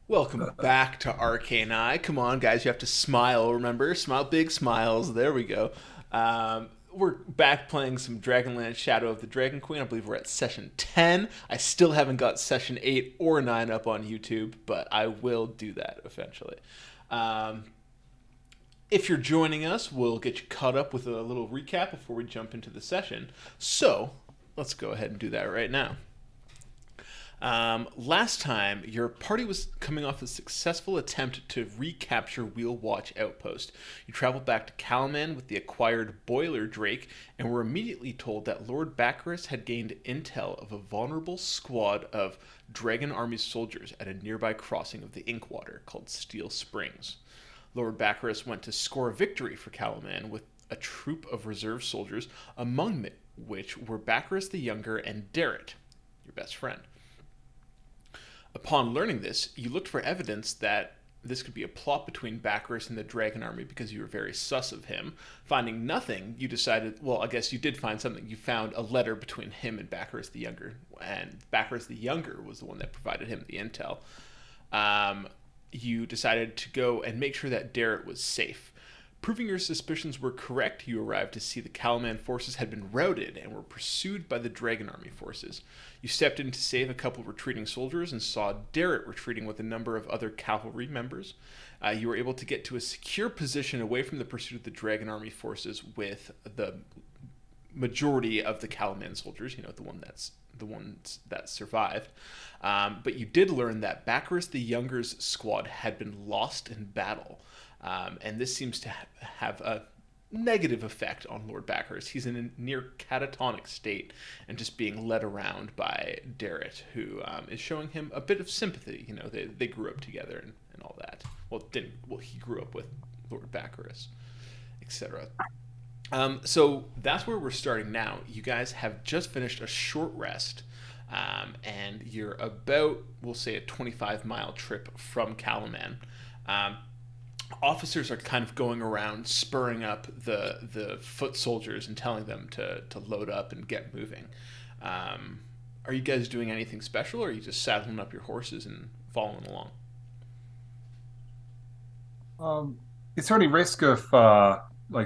Welcome back to Arcane Eye. Come on, guys, you have to smile, remember? Smile, big smiles. There we go. We're back playing some Dragonlance Shadow of the Dragon Queen. I believe we're at session 10. I still haven't got session 8 or 9 up on YouTube, but I will do that eventually. Um, if you're joining us, we'll get you caught up with a little recap before we jump into the session. So, let's go ahead and do that right now. Last time, your party was coming off a successful attempt to recapture Wheel Watch Outpost. You traveled back to Calaman with the acquired Boiler Drake and were immediately told that Lord Baccharis had gained intel of a vulnerable squad of Dragon Army soldiers at a nearby crossing of the Inkwater called Steel Springs. Lord Baccharis went to score a victory for Calaman with a troop of reserve soldiers, among which were Baccharis the Younger and Darret, your best friend. Upon learning this, you looked for evidence that this could be a plot between Baccharis and the Dragon Army because you were very sus of him. Finding nothing, you decided, well, I guess you did find something. You found a letter between him and Baccharis the Younger, and Baccharis the Younger was the one that provided him the intel. You decided to go and make sure that Darret was safe. Proving your suspicions were correct, you arrived to see the Calaman forces had been routed and were pursued by the Dragon Army forces. You stepped in to save a couple retreating soldiers and saw Darret retreating with a number of other cavalry members. You were able to get to a secure position away from the pursuit of the Dragon Army forces with the majority of the Calaman soldiers, the ones that survived. But you did learn that Baccharis the Younger's squad had been lost in battle. And this seems to have a negative effect on Lord Baccharis. He's in a near catatonic state and just being led around by Darret, who is showing him a bit of sympathy. You know, they grew up together and all that. He grew up with Lord Baccharis, etc. So that's where we're starting now. You guys have just finished a short rest, and you're about, we'll say, a 25-mile trip from Calaman. Officers are kind of going around spurring up the foot soldiers and telling them to load up and get moving. Are you guys doing anything special, or are you just saddling up your horses and following along? Is there any risk of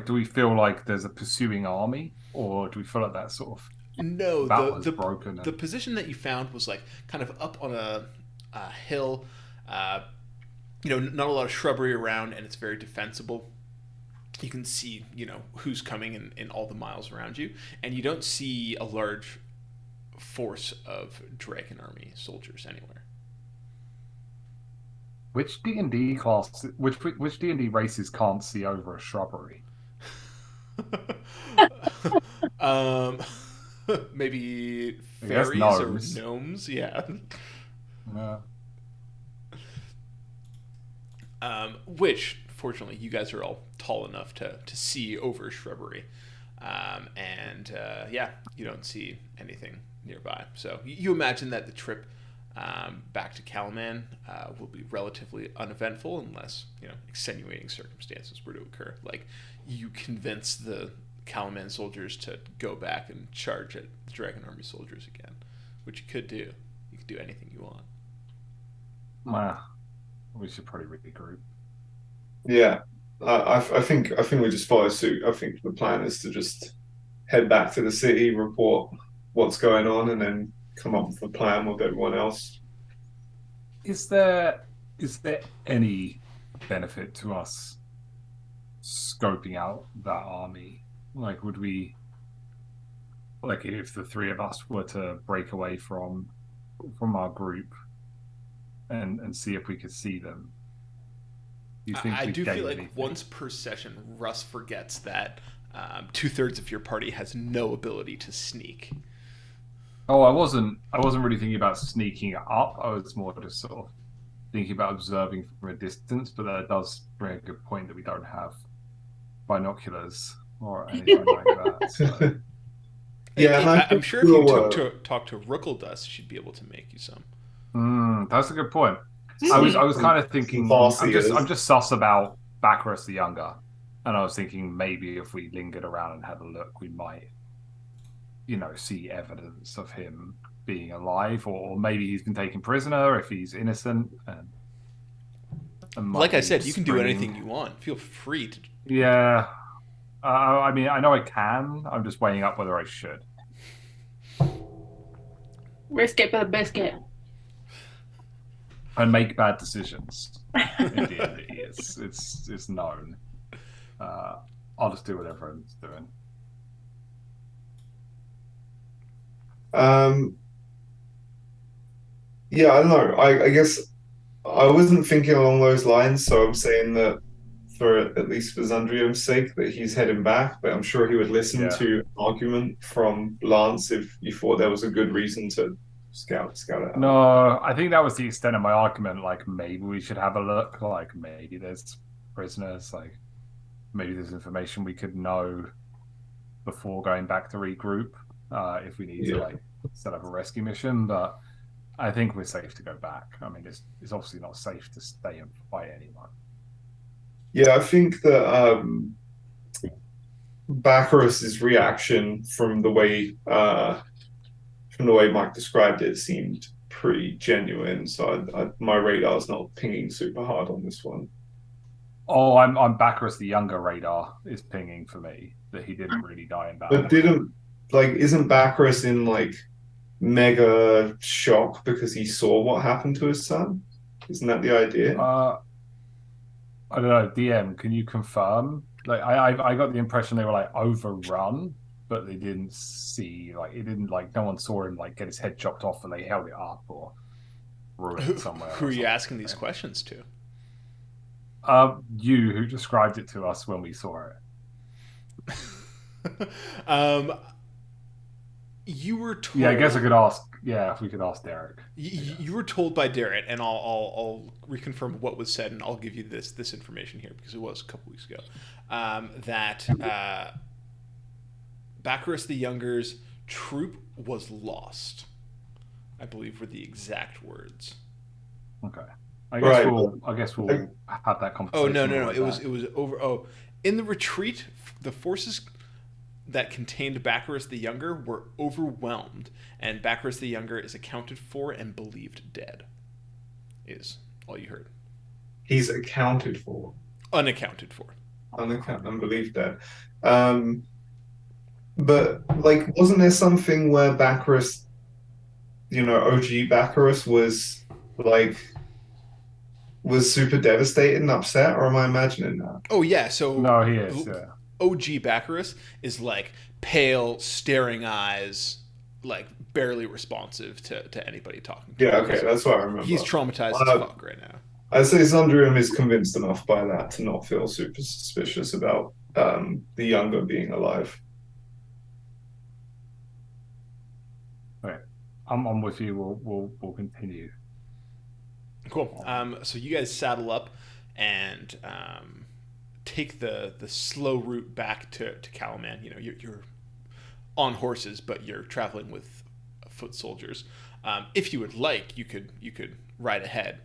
do we feel like there's a pursuing army, or do we feel like that sort of No, battle is broken? the And position that you found was like kind of up on a hill. Uh, not a lot of shrubbery around, and it's very defensible. You can see, who's coming in all the miles around you, and you don't see a large force of Dragon Army soldiers anywhere. which D&D class, which D&D races can't see over a shrubbery? um, maybe I guess fairies or gnomes. gnomes, yeah. Yeah. Which, fortunately, you guys are all tall enough to see over shrubbery. Yeah, you don't see anything nearby. So you imagine that the trip back to Calaman will be relatively uneventful unless, extenuating circumstances were to occur. Like, you convince the Calaman soldiers to go back and charge at the Dragon Army soldiers again, which you could do. You could do anything you want. Nah, we should probably regroup. Yeah, I think we just follow suit. I think the plan is to just head back to the city, report what's going on, and then come up with a plan with everyone else. Is there any benefit to us scoping out that army? Like, would we, like, if the three of us were to break away from our group and see if we could see them? Do you think I we'd do feel gain like anything? once per session, Russ forgets that two-thirds of your party has no ability to sneak. Oh, I wasn't really thinking about sneaking up. I was more just sort of thinking about observing from a distance, but that does bring a good point that we don't have binoculars or anything like that. So Yeah, and I I'm think sure if you we'll talk to Rookledust, she'd be able to make you some. that's a good point. I was some, kind of some thinking fast I'm eaters. just sus about Baccharis the Younger. And I was thinking maybe if we lingered around and had a look, we might, see evidence of him being alive, or maybe he's been taken prisoner if he's innocent. And and might Like I be said, you can do springing. anything you want. Feel free to. Yeah. I mean, I know I can. I'm just weighing up whether I should. Risk it for the biscuit. And make bad decisions in D&D. It's known. I'll just do whatever I'm doing. Yeah, I don't know. I guess I wasn't thinking along those lines, so I'm saying that for at least for Zandrium's sake, that he's heading back. But I'm sure he would listen Yeah. to an argument from Lance if you thought there was a good reason to scout it out. No, I think that was the extent of my argument. Like, maybe we should have a look. Like, maybe there's prisoners. Like, maybe there's information we could know before going back to regroup if we need to, like, set up a rescue mission. But I think we're safe to go back. I mean, it's obviously not safe to stay and fight anyone. Yeah, I think that Baccarus's reaction from the way Mike described it seemed pretty genuine. So my radar's not pinging super hard on this one. Oh, I'm Baccarus the Younger radar is pinging for me that he didn't really die in battle. But isn't Baccarus in like mega shock because he saw what happened to his son? Isn't that the idea? I don't know, DM, can you confirm? Like, I got the impression they were like overrun, but they didn't see, like, it didn't, like, no one saw him like get his head chopped off and they held it up or ruined it somewhere. Who are you asking these questions to? You, who described it to us when we saw it. You were told. Yeah, I guess I could ask. Yeah, if we could ask Derek. You were told by Derek, and I'll reconfirm what was said, and I'll give you this information here because it was a couple weeks ago. That Baccarus the Younger's troop was lost, I believe were the exact words. Okay. I guess we'll have that conversation. Oh no! It was over. Oh, in the retreat, the forces that contained Baccarus the Younger were overwhelmed, and Baccarus the Younger is accounted for and believed dead. Is all you heard. He's accounted for. Unaccounted for. Unbelieved dead. But like, wasn't there something where Baccarus, OG Baccarus was super devastated and upset, or am I imagining that? Oh yeah, so no, he is. Yeah. OG Baccarus is like pale, staring eyes, like barely responsive to anybody talking to him. Yeah, okay, that's what I remember. He's traumatized as fuck right now. I'd say Zandrium is convinced enough by that to not feel super suspicious about the Younger being alive. Okay, I'm with you. We'll continue. Cool. So you guys saddle up and take the slow route back to Calaman. You're on horses, but you're traveling with foot soldiers. If you would like, you could ride ahead,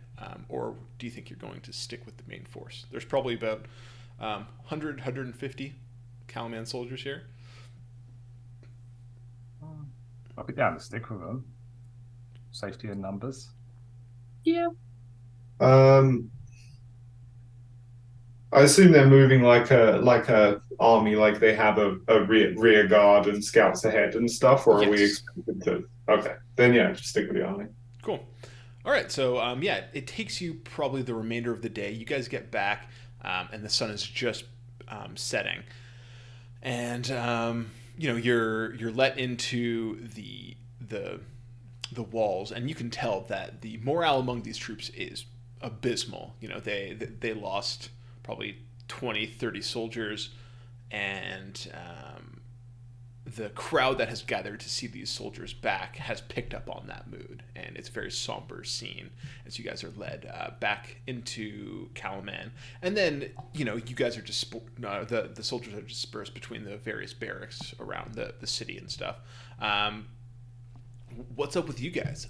or do you think you're going to stick with the main force? There's probably about 150 Calaman soldiers here. I'll be down to stick with them. Safety in numbers. Yeah. I assume they're moving like a army, like they have a rear guard and scouts ahead and stuff, or are we expected to? Okay, then yeah, just stick with the army. Cool. All right, so it takes you probably the remainder of the day. You guys get back, and the sun is just setting, and you're let into the walls, and you can tell that the morale among these troops is abysmal. They lost probably 20, 30 soldiers, and the crowd that has gathered to see these soldiers back has picked up on that mood, and it's a very somber scene as you guys are led back into Calaman. And then, you guys are just the soldiers are dispersed between the various barracks around the city and stuff. What's up with you guys?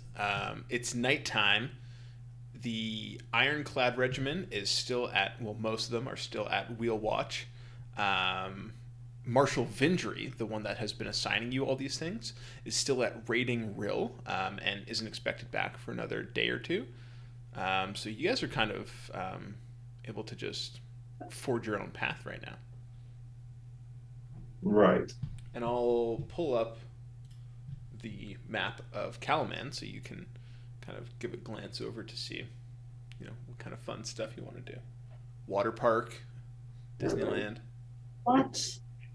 It's nighttime. The Ironclad Regiment is still most of them are still at Wheel Watch. Marshal Vindry, the one that has been assigning you all these things, is still at Raiding Rill, and isn't expected back for another day or two. So you guys are kind of able to just forge your own path right now. Right. And I'll pull up the map of Calaman so you can kind of give a glance over to see, what kind of fun stuff you want to do. Water park, Disneyland. What?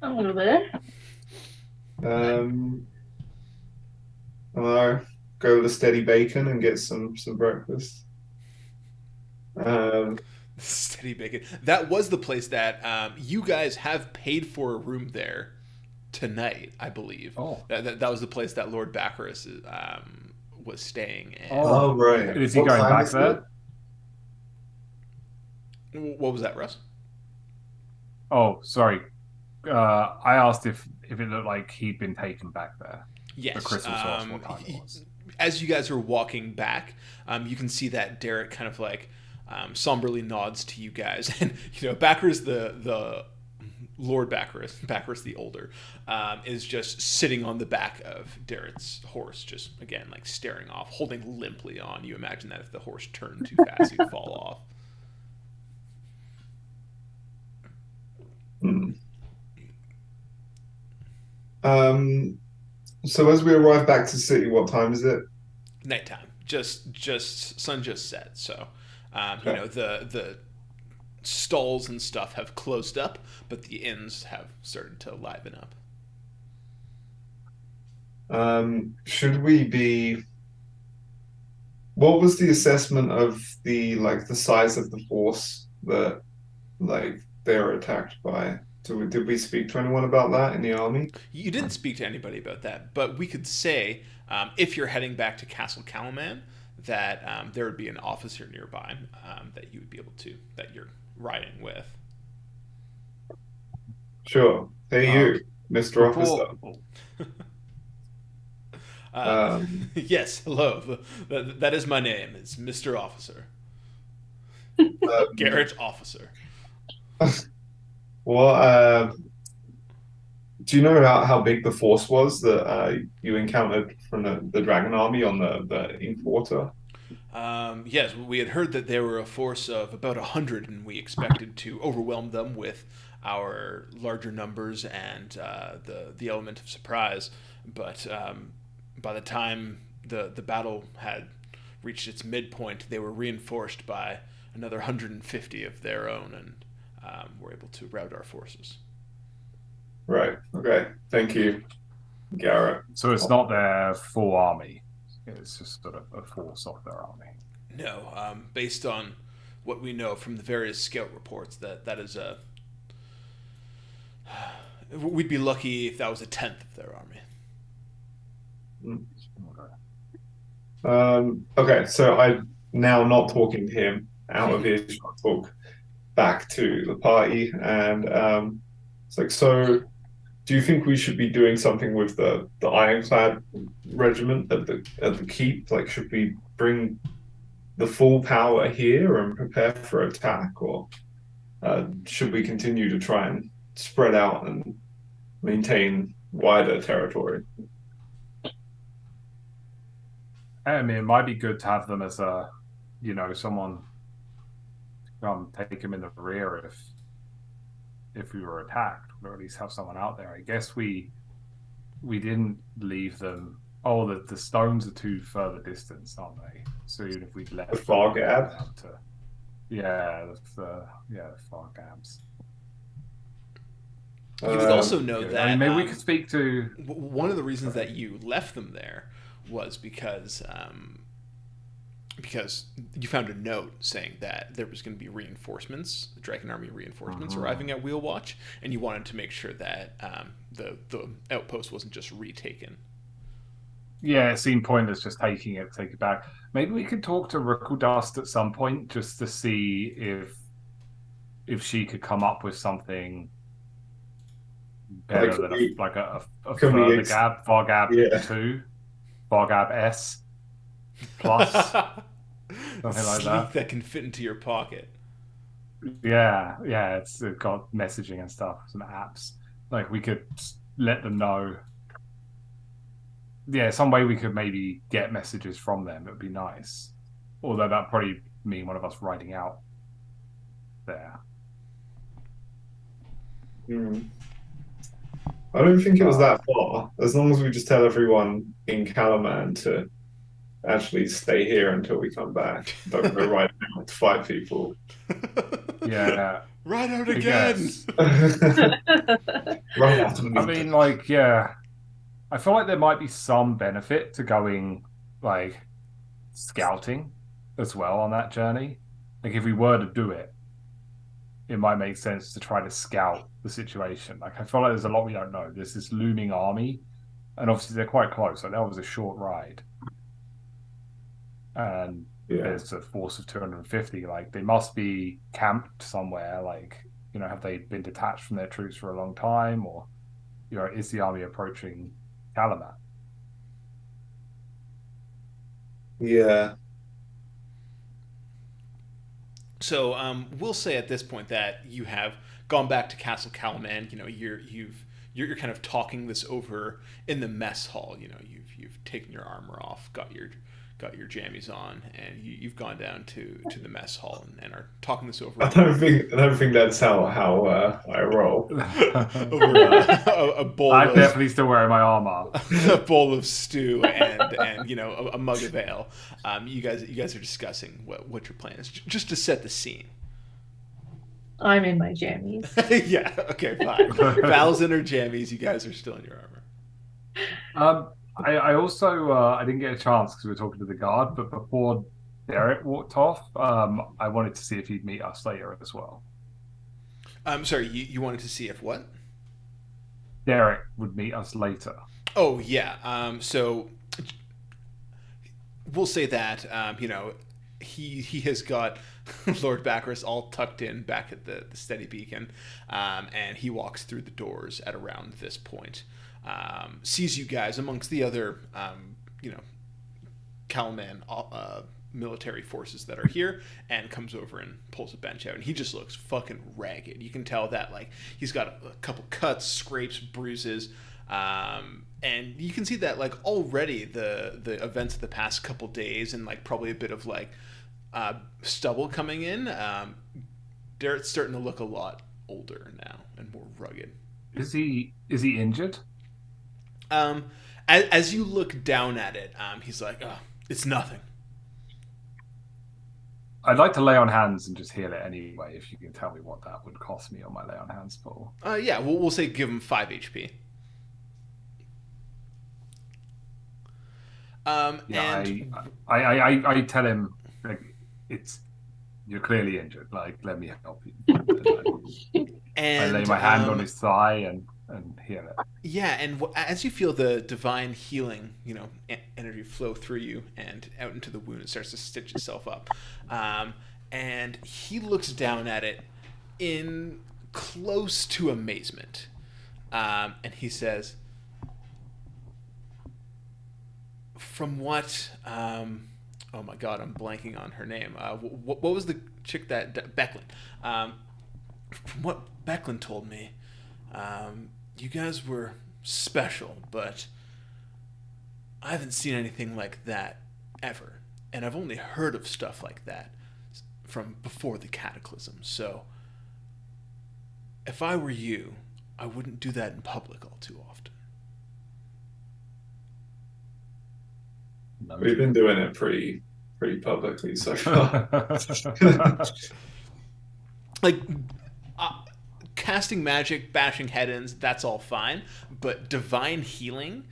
I'm over there. I'll go to Steady Bacon and get some breakfast. Steady Bacon. That was the place that you guys have paid for a room there tonight, I believe. Oh. That was the place that Lord Baccharis was staying in. Oh, right. Is he going back there? What was that, Russ? Oh, sorry. I asked if it looked like he'd been taken back there. Yes. The crystal source, what time it was. As you guys are walking back, you can see that Derek kind of like somberly nods to you guys, and Baccharis the Lord Baccharis the older, is just sitting on the back of Derek's horse, just again like staring off, holding limply on. You imagine that if the horse turned too fast, he'd fall off. So as we arrive back to the city, what time is it? Nighttime. Just sun just set. So, Okay. the stalls and stuff have closed up, but the inns have started to liven up. Should we be? What was the assessment of the size of the force that they were attacked by? Did we speak to anyone about that in the army? You didn't speak to anybody about that, but we could say, if you're heading back to Castle Calaman, that there would be an officer nearby that you would be able to, that you're riding with. Sure. Hey, you, Mr. Officer. Yes, hello. That is my name. It's Mr. Officer. Garrett Officer. Well, do you know how big the force was that you encountered from the Dragon Army on the Ink Water? Yes, we had heard that there were a force of about 100, and we expected to overwhelm them with our larger numbers and the element of surprise. But by the time the battle had reached its midpoint, they were reinforced by another 150 of their own, and were able to rout our forces. Right. Okay. Thank you, Garrett. So it's not their full army. It's just sort of a force of their army. No, based on what we know from the various scout reports, that is a. We'd be lucky if that was a tenth of their army. Okay, so I'm now not talking to him out of earshot. I'll talk back to the party, and it's like, so do you think we should be doing something with the ironclad regiment at the keep? Like, should we bring the full power here and prepare for attack, or should we continue to try and spread out and maintain wider territory? I mean, it might be good to have them as a, someone come take them in the rear if we were attacked, or at least have someone out there. I guess we didn't leave them. Oh, the stones are too further distance, aren't they? So even if we'd left the fog gab. The fog gabs. You would also know that. I mean, maybe we could speak to. One of the reasons that you left them there was because you found a note saying that there was going to be reinforcements, the Dragon Army reinforcements arriving at Wheel Watch, and you wanted to make sure that the outpost wasn't just retaken. Yeah, it seemed pointless just take it back. Maybe we could talk to Dust at some point just to see if she could come up with something better than a further gab, far gab 2, far gab S plus something like that. That can fit into your pocket. Yeah, it's got messaging and stuff, some apps. Like we could let them know. Yeah, some way we could maybe get messages from them. It would be nice. Although that'd probably mean one of us writing out there. Hmm. I don't think it was that far. As long as we just tell everyone in Calaman to actually stay here until we come back. Don't go right out to fight people. Yeah, Right out I again. guess. Right out to I meet mean, them. like, yeah, I feel like there might be some benefit to going like scouting as well on that journey. Like, if we were to do it, it might make sense to try to scout the situation. Like, I feel like there's a lot we don't know. There's this looming army, and obviously they're quite close. Like, that was a short ride, and Yeah. there's a force of 250. Like, they must be camped somewhere. Like, have they been detached from their troops for a long time, or is the army approaching Calamat? Yeah. So we'll say at this point that you have gone back to Castle Calaman. You're kind of talking this over in the mess hall. You've taken your armor off, got your jammies on, and you've gone down to the mess hall and are talking this over. I don't think that's how I roll. Over a bowl. I'm definitely still wearing my armor. A bowl of stew and a mug of ale. You guys are discussing what your plan is, just to set the scene. I'm in my jammies. Yeah. Okay. Fine. Val's in her jammies. You guys are still in your armor. I also I didn't get a chance because we were talking to the guard, but before Derek walked off, I wanted to see if he'd meet us later as well. Sorry, you wanted to see if what? Derek would meet us later. Oh yeah. So we'll say that he has got Lord Bacchus all tucked in back at the steady beacon, and he walks through the doors at around this point. Sees you guys amongst the other, Calaman military forces that are here, and comes over and pulls a bench out. And he just looks fucking ragged. You can tell that he's got a couple cuts, scrapes, bruises, and you can see that already the events of the past couple days and probably a bit of stubble coming in. Derek's starting to look a lot older now and more rugged. Is he injured? As you look down at it, he's like, "Oh, it's nothing." I'd like to lay on hands and just heal it anyway. If you can tell me what that would cost me on my lay on hands pool. Yeah, we'll say give him 5 HP. I tell him you're clearly injured. Let me help you. And I lay my hand on his thigh and heal it. Yeah, and as you feel the divine healing, energy flow through you and out into the wound, it starts to stitch itself up. And he looks down at it in close to amazement. And he says, from what... oh my god, I'm blanking on her name. What was the chick that... Becklin. From what Becklin told me... you guys were special, but I haven't seen anything like that ever. And I've only heard of stuff like that from before the cataclysm. So if I were you, I wouldn't do that in public all too often. We've been doing it pretty publicly so far. Casting magic, bashing head-ins, that's all fine. But divine healing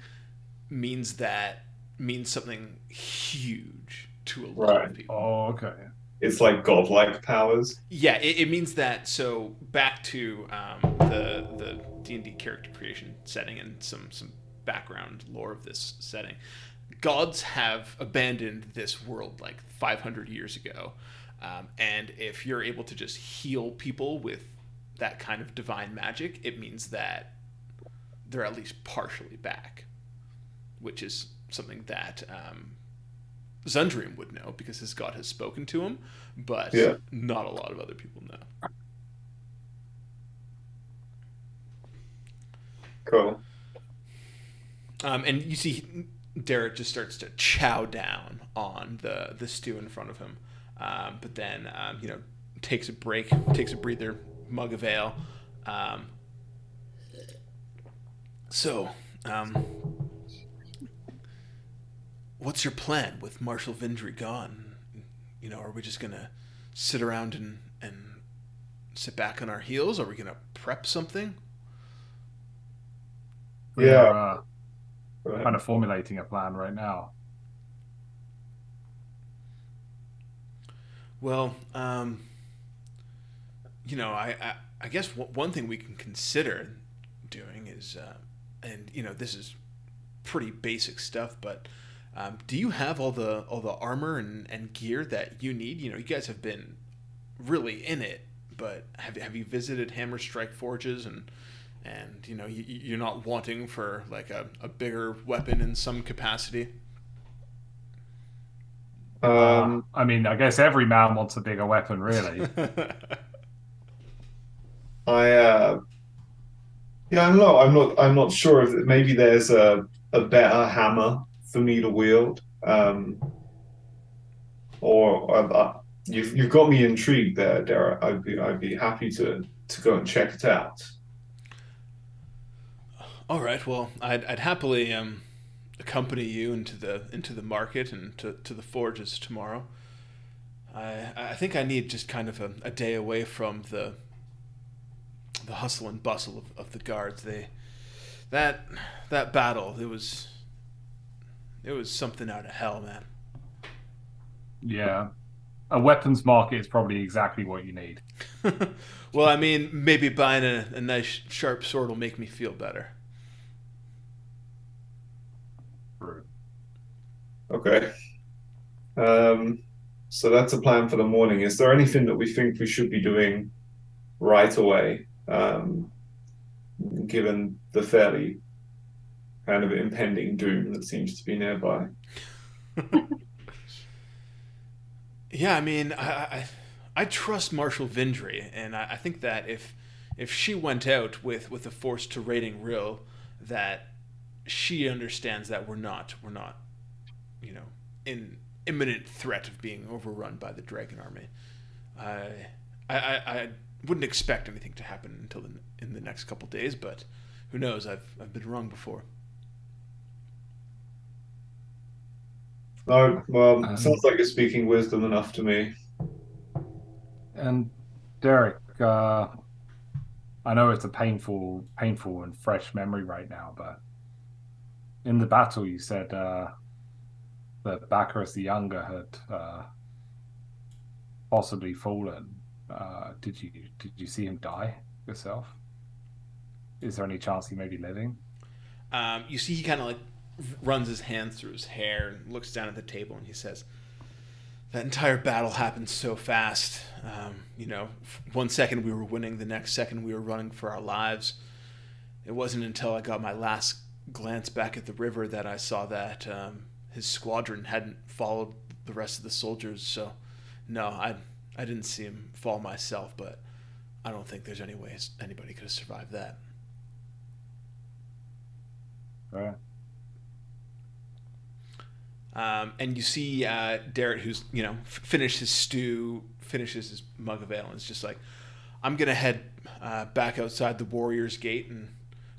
means something huge to a lot of people. Oh, okay. It's like godlike powers. Yeah, it means that. So back to the D&D character creation setting and some background lore of this setting. Gods have abandoned this world 500 years ago. And if you're able to just heal people with that kind of divine magic, it means that they're at least partially back, which is something that Zundrium would know because his god has spoken to him, but not a lot of other people know. Cool. And you see Derek just starts to chow down on the stew in front of him, but then takes a break, takes a breather, mug of ale. Um, so, what's your plan with Marshal Vindry gone? Are we just gonna sit around and sit back on our heels? Are we gonna prep something? We're Yeah. kind of formulating a plan right now. Well, I guess one thing we can consider doing is, and this is pretty basic stuff, but do you have all the armor and gear that you need? You guys have been really in it, but have you visited Hammer Strike Forges and you're not wanting for like a bigger weapon in some capacity? I mean, I guess every man wants a bigger weapon, really. I yeah, I'm not sure if maybe there's a better hammer for me to wield. Or you've got me intrigued there, Derek. I'd be happy to go and check it out. All right. Well, I'd happily accompany you into the market and to the forges tomorrow. I think I need just kind of a day away from the hustle and bustle of the guards. That battle, it was something out of hell, man. Yeah. A weapons market is probably exactly what you need. Well, I mean, maybe buying a nice sharp sword will make me feel better. True. Okay. So that's a plan for the morning. Is there anything that we think we should be doing right away, given the fairly kind of impending doom that seems to be nearby? Yeah, I mean, I trust Marshal Vindry, and I think that if she went out with a force to raiding Rill, that she understands that we're not in imminent threat of being overrun by the Dragon Army. I wouldn't expect anything to happen until in the next couple days, but who knows? I've been wrong before. No, well, sounds like you're speaking wisdom enough to me. And Derek, I know it's a painful and fresh memory right now, but in the battle, you said that Bacchus the Younger had possibly fallen. Did you see him die yourself? Is there any chance he may be living? You see, he kind of like runs his hands through his hair and looks down at the table, and he says, "That entire battle happened so fast. 1 second we were winning, the next second we were running for our lives. It wasn't until I got my last glance back at the river that I saw that his squadron hadn't followed the rest of the soldiers. So, no, I didn't see him fall myself, but I don't think there's any way anybody could have survived that." Right. And you see Derek, who's finished his stew, finishes his mug of ale, and it's just like, "I'm gonna head back outside the Warriors' Gate and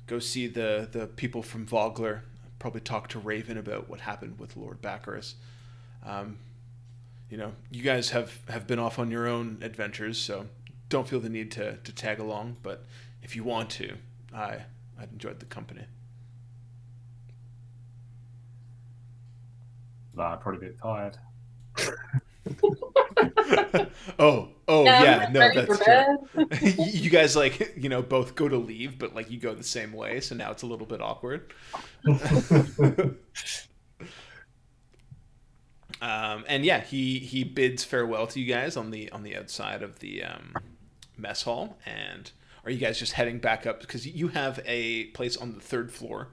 go see the people from Vogler. Probably talk to Raven about what happened with Lord Bacchus. You guys have been off on your own adventures, so don't feel the need to tag along. But if you want to, I'd enjoyed the company." I'm probably a bit tired. Yeah, no, ready that's for true. bed. You guys both go to leave, but like you go the same way, so now it's a little bit awkward. And yeah, he bids farewell to you guys on the outside of the mess hall. And are you guys just heading back up because you have a place on the third floor?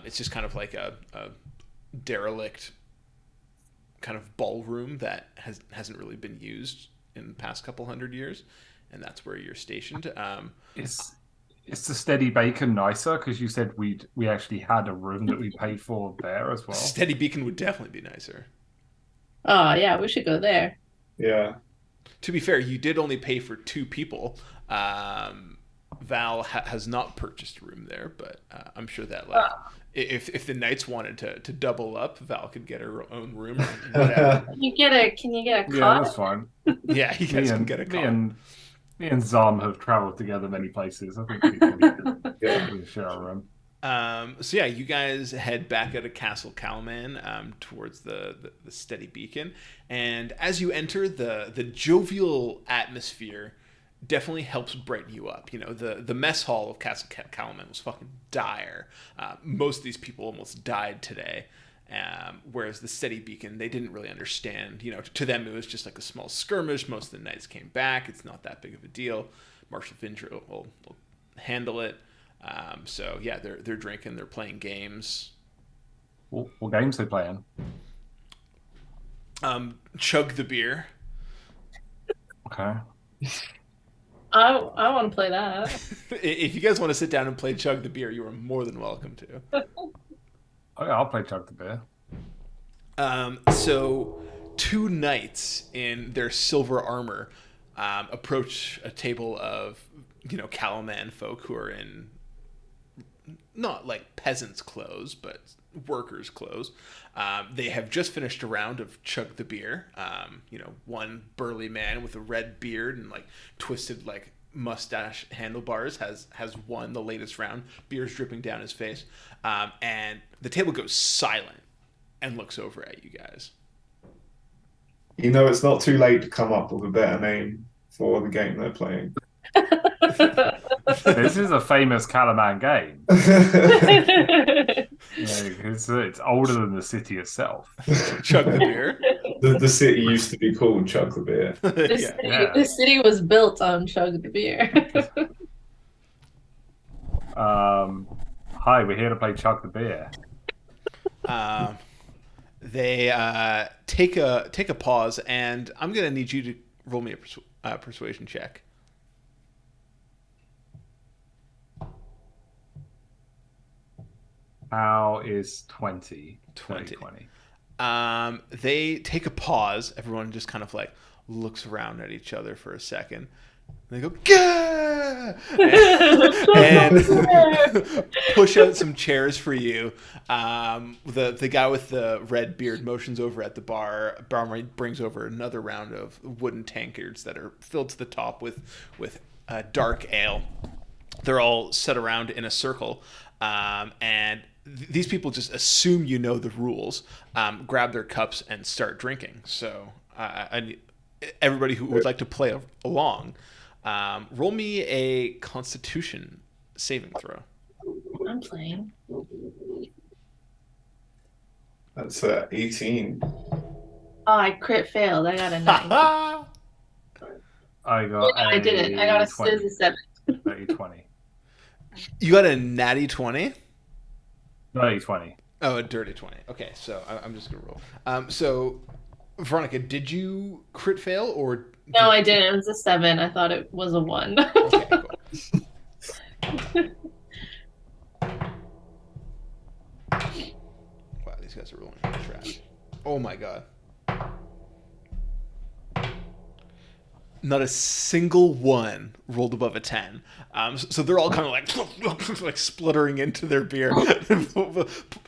It's just kind of like a derelict kind of ballroom that hasn't really been used in the past couple hundred years, and that's where you're stationed. Is the Steady Bacon nicer? Because you said we actually had a room that we paid for there as well. Steady Beacon would definitely be nicer. Oh yeah, we should go there. Yeah. To be fair, you did only pay for 2 people. Val has not purchased a room there, but I'm sure that if the knights wanted to double up, Val could get her own room. Or whatever. Can you get a cot? Yeah, that's fine. Yeah, you guys can get a cot. Me and Zom have travelled together many places. I think we can share a room. So yeah, you guys head back out of Castle Calman towards the steady beacon, and as you enter, the jovial atmosphere definitely helps brighten you up. You know, the mess hall of Castle Calman was fucking dire. Most of these people almost died today. Whereas the steady beacon, they didn't really understand. You know, to them it was just like a small skirmish. Most of the knights came back. It's not that big of a deal. Marshal Fincher will handle it. So yeah, they're drinking, they're playing games. What games they playing? Chug the beer. Okay. I want to play that. If you guys want to sit down and play Chug the beer, you are more than welcome to. Okay, I'll play Chug the beer. So 2 knights in their silver armor approach a table of, you know, Calaman folk who are in not like peasants' clothes, but workers' clothes. They have just finished a round of Chug the beer. You know, one burly man with a red beard and like twisted like mustache handlebars has won the latest round. Beer's dripping down his face, and the table goes silent and looks over at you guys. You know, it's not too late to come up with a better name for the game they're playing. This is a famous Calaman game. It's older than the city itself. Chug the beer. The city used to be called Chug the Beer. The city was built on Chug the beer. Hi, we're here to play Chug the beer. They take a pause, and I'm gonna need you to roll me a persuasion check. How is 20? 20. They take a pause. Everyone just kind of like looks around at each other for a second. They go, "Gah!" and push out some chairs for you. The guy with the red beard motions over at the bar. Barmaid brings over another round of wooden tankards that are filled to the top with dark ale. They're all set around in a circle, and these people just assume you know the rules, grab their cups and start drinking. So I need everybody who would like to play along. Roll me a Constitution saving throw. I'm playing. That's 18. Oh, I crit failed. I got a 9. I didn't. I got a 7. 20. You got a natty 20? Dirty 20. Oh, a dirty 20. Okay, so I'm just going to roll. So, Veronica, did you crit fail or... No, I didn't. It was a 7. I thought it was a 1. Okay, cool. Wow, these guys are rolling like trash. Oh my god. Not a single one rolled above a 10. So they're all kind of like spluttering into their beer,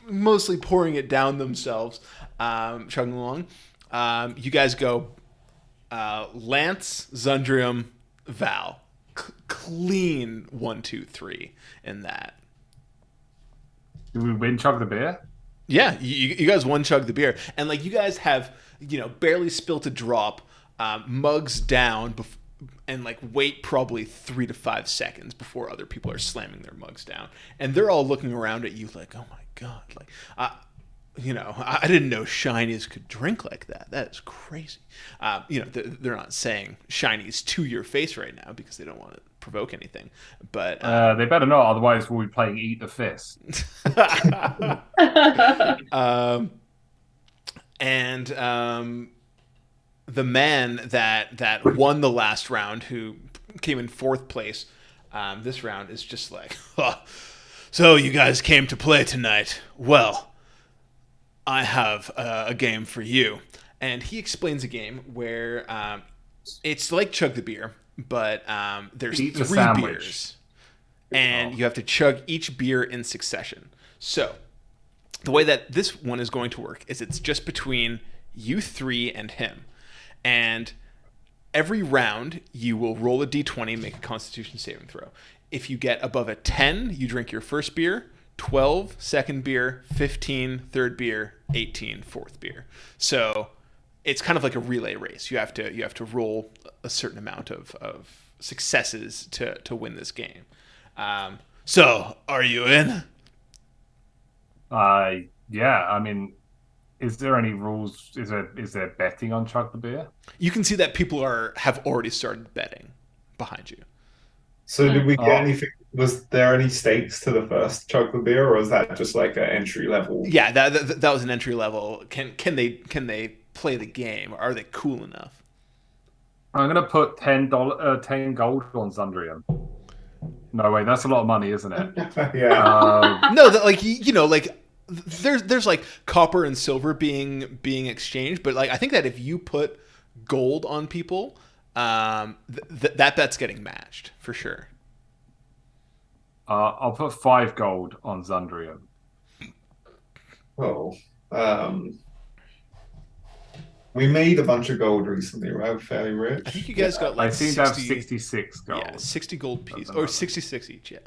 mostly pouring it down themselves, chugging along. You guys go Lance, Zundrium, Val. Clean 1, 2, 3 in that. Did we win Chug the beer? Yeah, you guys won Chug the beer. And like you guys have, barely spilt a drop. Mugs down and like wait probably 3 to 5 seconds before other people are slamming their mugs down, and they're all looking around at you like, oh my god, like I didn't know shinies could drink like that. That is crazy. They're not saying shinies to your face right now because they don't want to provoke anything, but they better not, otherwise we'll be playing Eat the Fist. The man that won the last round, who came in 4th place this round, is just like, so you guys came to play tonight. Well, I have a game for you. And he explains a game where It's like chug the beer, but there's Eat the 3 sandwich. beers, and you have to chug each beer in succession. So the way that this one is going to work is it's just between you 3 and him, and every round you will roll a d20 and make a Constitution saving throw. If you get above a 10, you drink your first beer. 12, second beer. 15, third beer. 18, fourth beer. So it's kind of like a relay race. You have to roll a certain amount of successes to win this game. So are you in? Yeah. I mean, is there any rules? Is there betting on Chug the Beer? You can see that people have already started betting behind you. So did we get anything? Was there any stakes to the first chug the beer, or was that just like an entry level? Yeah, that was an entry level. Can they play the game? Are they cool enough? I'm gonna put $10, 10 gold on Zundrium. No way, that's a lot of money, isn't it? Yeah. No, that like there's like copper and silver being exchanged, but like I think that if you put gold on people, that bet's getting matched for sure. I'll put 5 gold on Zundrium. Oh. We made a bunch of gold recently, right? We're fairly rich. I think you guys got like I seem 60, to have 66 gold. Yeah, 60 gold piece or 66 each. Yeah,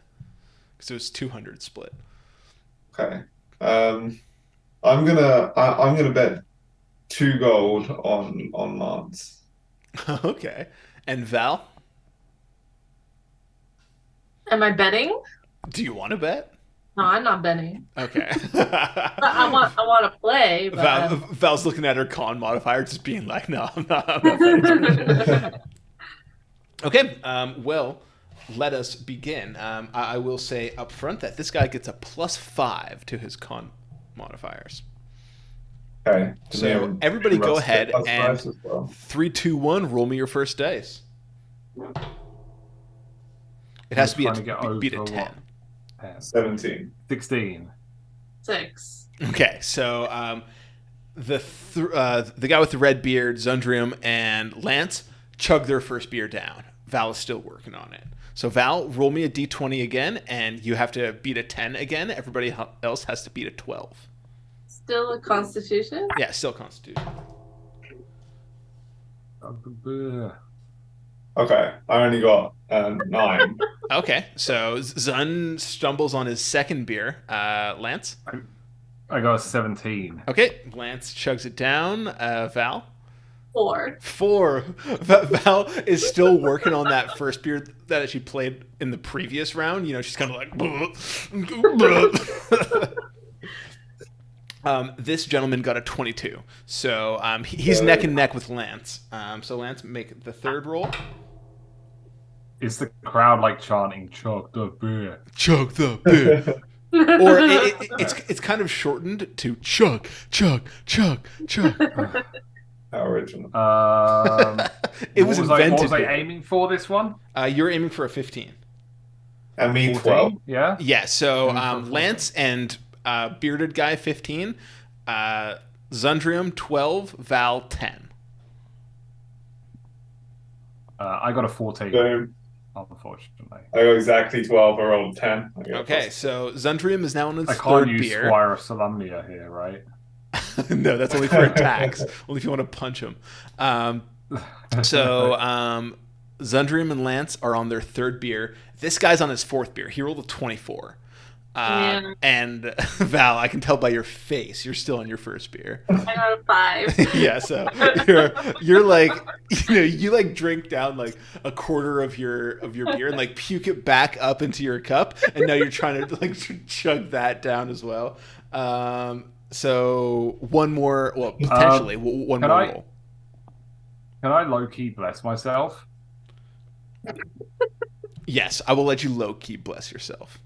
because it was 200 split. Okay. I'm gonna bet 2 gold on Lance. Okay, and Val, Am I betting? do you want to bet? No, I'm not betting. Okay. I want to play, but Val's looking at her con modifier, just being like, "No, I'm not betting." Okay. Well, let us begin. I will say up front that this guy gets a +5 to his con modifiers. Okay. So everybody go ahead plus and fives as well. 3, 2, 1. Roll me your first dice. It has to be beat a over 10. 17. 16. 6. Okay, so the guy with the red beard, Zundrium, and Lance chug their first beer down. Val is still working on it. So Val, roll me a d20 again, and you have to beat a 10 again. Everybody else has to beat a 12. Still a Constitution? Yeah, still Constitution. Okay. I only got 9. Okay, so Zun stumbles on his second beer. Lance? I got a 17. Okay, Lance chugs it down. Val? 4. 4. Val is still working on that first beer that she played in the previous round. You know, she's kind of like... This gentleman got a 22. So he's neck and neck with Lance. So Lance, make the third roll. Is the crowd like chanting "Chug the beer"? Chug the beer. Or it's kind of shortened to chug, chug, chug, chug. How original. It was invented. What was I aiming for this one? You're aiming for a 15. And me 14? 12. Yeah? Yeah, so Lance and bearded guy 15, Zundrium 12, Val 10. I got a 14. Boom. Unfortunately. I got exactly 12. I rolled 10. Okay, so Zundrium is now on his I can't third use beer. Squire of Solemnia here, right? No, that's only for attacks. Only if you want to punch him. So Zundrium and Lance are on their third beer. This guy's on his fourth beer. He rolled a 24. And Val, I can tell by your face, you're still on your first beer. I got a 5. Yeah, so you're like, you like drink down like a quarter of your beer and like puke it back up into your cup, and now you're trying to like chug that down as well. So one more, well, potentially one more roll. Can I low key bless myself? Yes, I will let you low key bless yourself.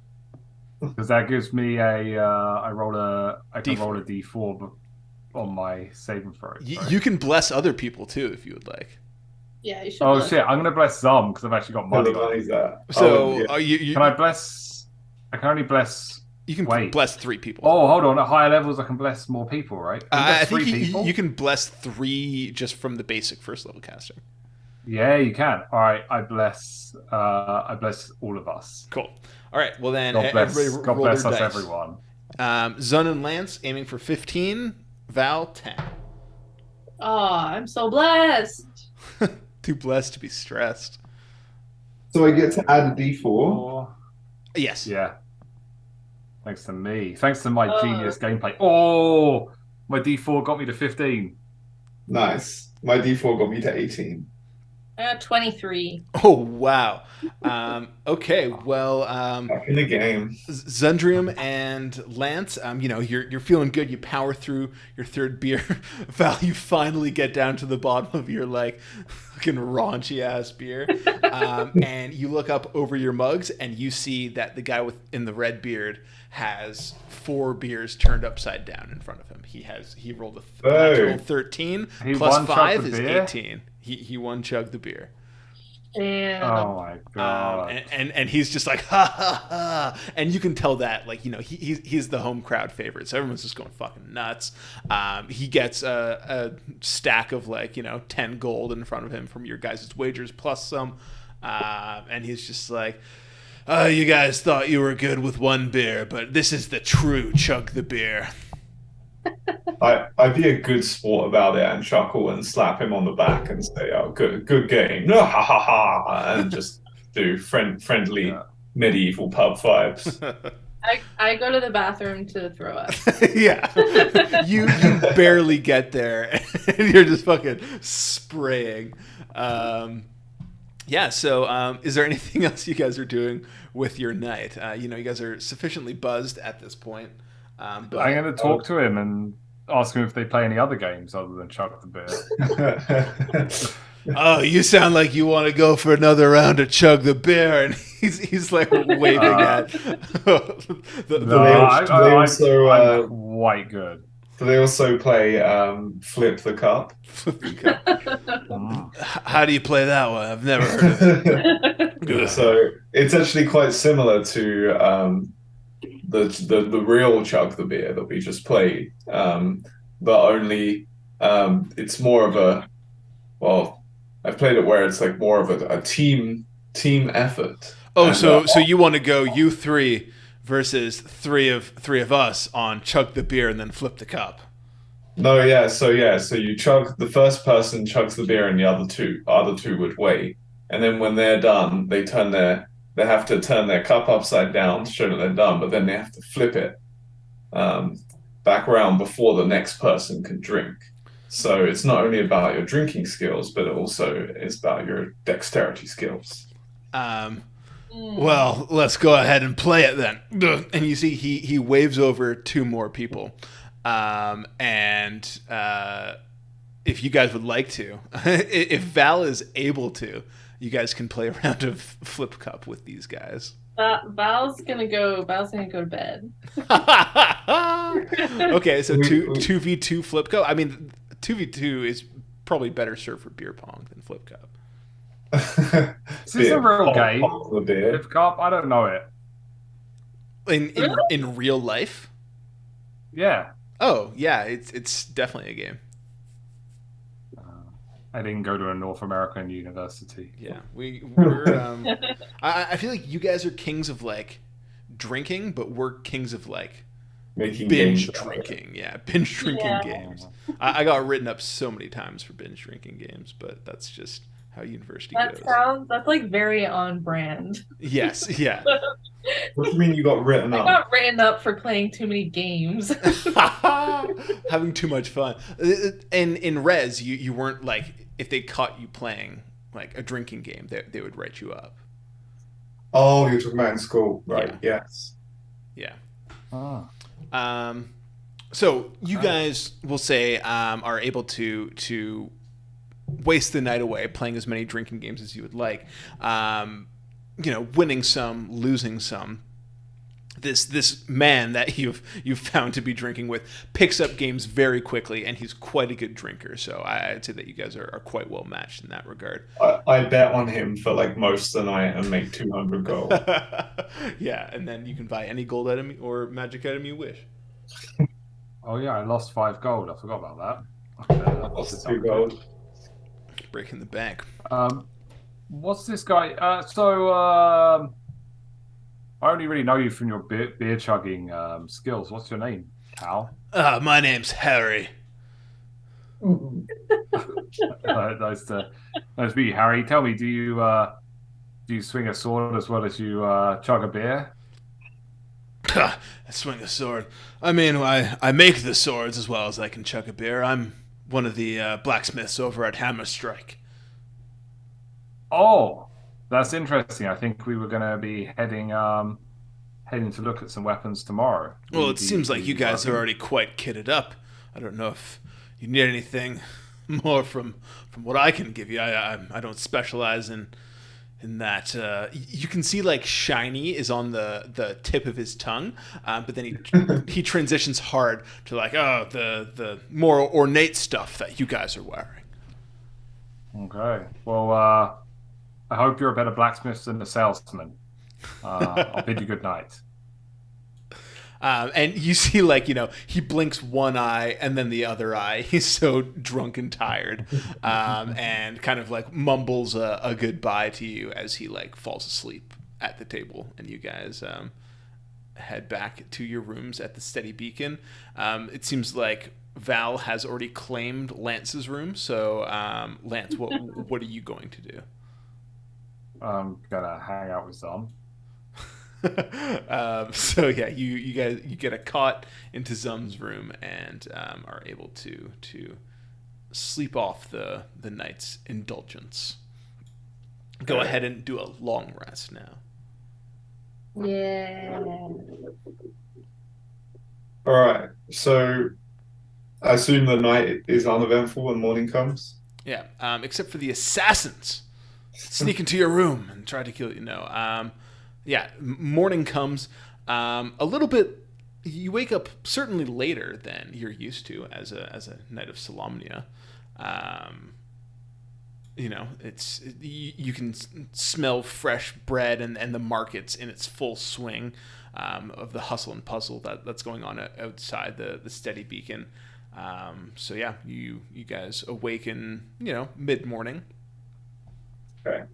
Because that gives me I can roll a D4 on my saving throw. You can bless other people too if you would like. Yeah, you should. Oh shit! I'm gonna bless Zum because I've actually got money. So can I bless? I can only bless. You can bless 3 people. Oh, hold on! At higher levels, I can bless more people, right? I think you can bless 3 just from the basic first level casting. Yeah, you can. All right, I bless all of us. Cool. All right. Well then, God bless, everybody God roll bless their us, dice. everyone. Zun and Lance aiming for 15. Val 10. Oh, I'm so blessed. Too blessed to be stressed. So I get to add a D4. Four. Yes. Yeah. Thanks to me. Thanks to my genius gameplay. Oh, my D4 got me to 15. Nice. My D4 got me to 18. I got 23. Oh wow. Okay. Well, Back in the game. Zundrium and Lance, you're feeling good. You power through your third beer. Val, you finally get down to the bottom of your like fucking raunchy ass beer, and you look up over your mugs and you see that the guy in the red beard has 4 beers turned upside down in front of him. He rolled a natural 13 He plus one-chugged 5 the is beer? 18. He one chugged the beer. And Oh my god. And he's just like ha ha ha, and you can tell that like he's the home crowd favorite, so everyone's just going fucking nuts. He gets a stack of 10 gold in front of him from your guys' wagers plus some, and he's just like, oh, you guys thought you were good with 1 beer, but this is the true chug the beer. I'd be a good sport about it and chuckle and slap him on the back and say, "Oh, good game!" No, ha ha ha, and just do friendly medieval pub vibes. I go to the bathroom to throw up. Yeah, you barely get there, and you're just fucking spraying. Yeah. So, is there anything else you guys are doing with your night? You guys are sufficiently buzzed at this point. But I'm going to talk to him and ask him if they play any other games other than Chuck the Beer. oh, you sound like you want to go for another round of chug the beer, and he's like waving at I'm quite good. Do they also play Flip the Cup? How do you play that one? I've never heard of it. So it's actually quite similar to the real chug the beer that we just played, but only it's more of a, well, I've played it where it's like more of a team effort. Oh, and, so you want to go you 3 versus three of us on chug the beer and then flip the cup? No, yeah. So you chug, the first person chugs the beer and the other two would wait, and then when they're done, they have to turn their cup upside down to show that they're done, but then they have to flip it back around before the next person can drink. So it's not only about your drinking skills, but it also is about your dexterity skills. Well, let's go ahead and play it then. And you see he waves over 2 more people. And if you guys would like to, if Val is able to, you guys can play a round of Flip Cup with these guys. Val's gonna go to bed. Okay, so 2v2 Flip Cup. I mean, 2v2 is probably better served for beer pong than Flip Cup. Is this a real game? Flip Cup? I don't know it. In real life? Yeah. Oh yeah, it's definitely a game. I didn't go to a North American university. Yeah, we're. I feel like you guys are kings of like drinking, but we're kings of like making binge games drinking. Yeah, binge drinking games. I got written up so many times for binge drinking games, but that's just how university goes. That's like very on brand. Yes, yeah. What do you mean you got written up? I got written up for playing too many games. Having too much fun. And in Res, you weren't like, if they caught you playing like a drinking game, they would write you up. Oh, you're talking about in school, right? Yeah. Yes. Yeah. Oh. So you guys will say are able to waste the night away playing as many drinking games as you would like. Winning some, losing some. This man that you've found to be drinking with picks up games very quickly, and he's quite a good drinker. So I'd say that you guys are quite well matched in that regard. I bet on him for like most of the night and make 200 gold. Yeah, and then you can buy any gold item or magic item you wish. Oh yeah, I lost 5 gold. I forgot about that. I lost 2 gold. breaking the bank. What's this guy? I only really know you from your beer chugging skills. What's your name, Cal? My name's Harry. Nice to meet you, Harry. Tell me, do you swing a sword as well as you chug a beer? I swing a sword. I mean, I make the swords as well as I can chug a beer. I'm one of the blacksmiths over at Hammerstrike. Oh, that's interesting. I think we were going to be heading to look at some weapons tomorrow. Well, it seems like you guys are already quite kitted up. I don't know if you need anything more from what I can give you. I don't specialize in that. You can see like shiny is on the tip of his tongue, but then he transitions hard to like the more ornate stuff that you guys are wearing. Okay. Well, I hope you're a better blacksmith than the salesman. I'll bid you good night. And you see, like, he blinks one eye and then the other eye. He's so drunk and tired, and kind of like mumbles a goodbye to you as he like falls asleep at the table. And you guys head back to your rooms at the Steady Beacon. It seems like Val has already claimed Lance's room. So, Lance, what are you going to do? I'm gonna hang out with Zom. So yeah, you guys get a cot into Zum's room and are able to sleep off the night's indulgence. Go ahead and do a long rest now. Yeah. All right. So I assume the night is uneventful when morning comes. Yeah, except for the assassins sneak into your room and try to kill you. No. Yeah, morning comes. A little bit. You wake up certainly later than you're used to as a Knight of Solamnia. It's you can smell fresh bread and the market's in its full swing of the hustle and puzzle that's going on outside the Steady Beacon. So yeah, you guys awaken mid morning. Okay.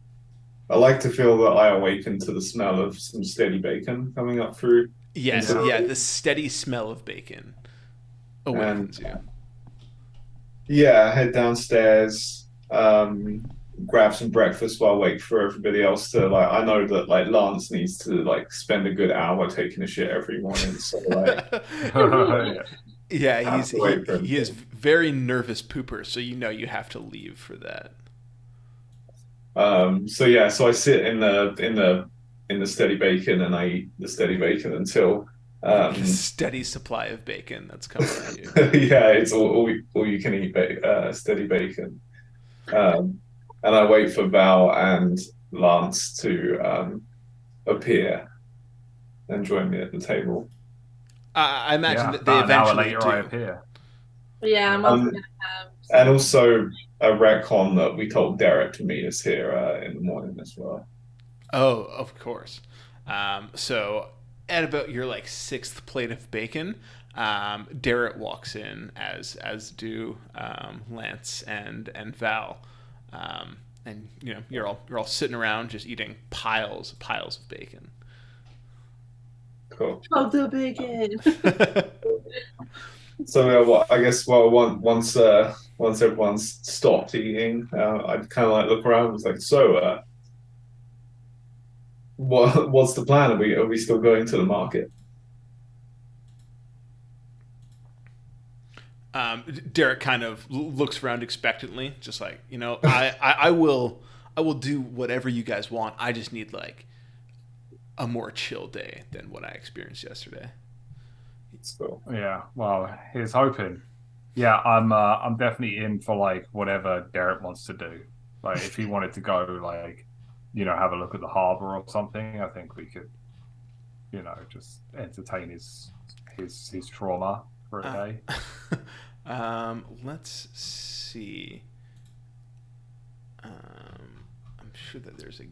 I like to feel that I awaken to the smell of some steady bacon coming up through. Yes, the steady smell of bacon awakens you. Yeah, I head downstairs, grab some breakfast while I wait for everybody else to I know that Lance needs to spend a good hour taking a shit every morning. So yeah, he is very nervous pooper, so you have to leave for that. So I sit in the steady bacon and I eat the steady bacon until the steady supply of bacon that's coming at you. Yeah, it's all you can eat steady bacon. And I wait for Val and Lance to appear and join me at the table. I imagine that they eventually later do. I appear. Yeah, I'm also gonna have. And also a retcon that we told Derek to meet us here in the morning as well. Oh, of course. So at about your sixth plate of bacon, Derek walks in, as do Lance and Val, and you're all sitting around just eating piles of bacon. Cool. Oh, the bacon. So I guess once everyone's stopped eating, I'd kind of look around and was like, so what's the plan? Are we still going to the market? Derek kind of looks around expectantly, just like, I will do whatever you guys want. I just need a more chill day than what I experienced yesterday. Cool. Yeah, well, here's hoping. Yeah, I'm definitely in for whatever Derek wants to do. If he wanted to go have a look at the harbor or something, I think we could just entertain his trauma for a day. Let's see. I'm sure that there's a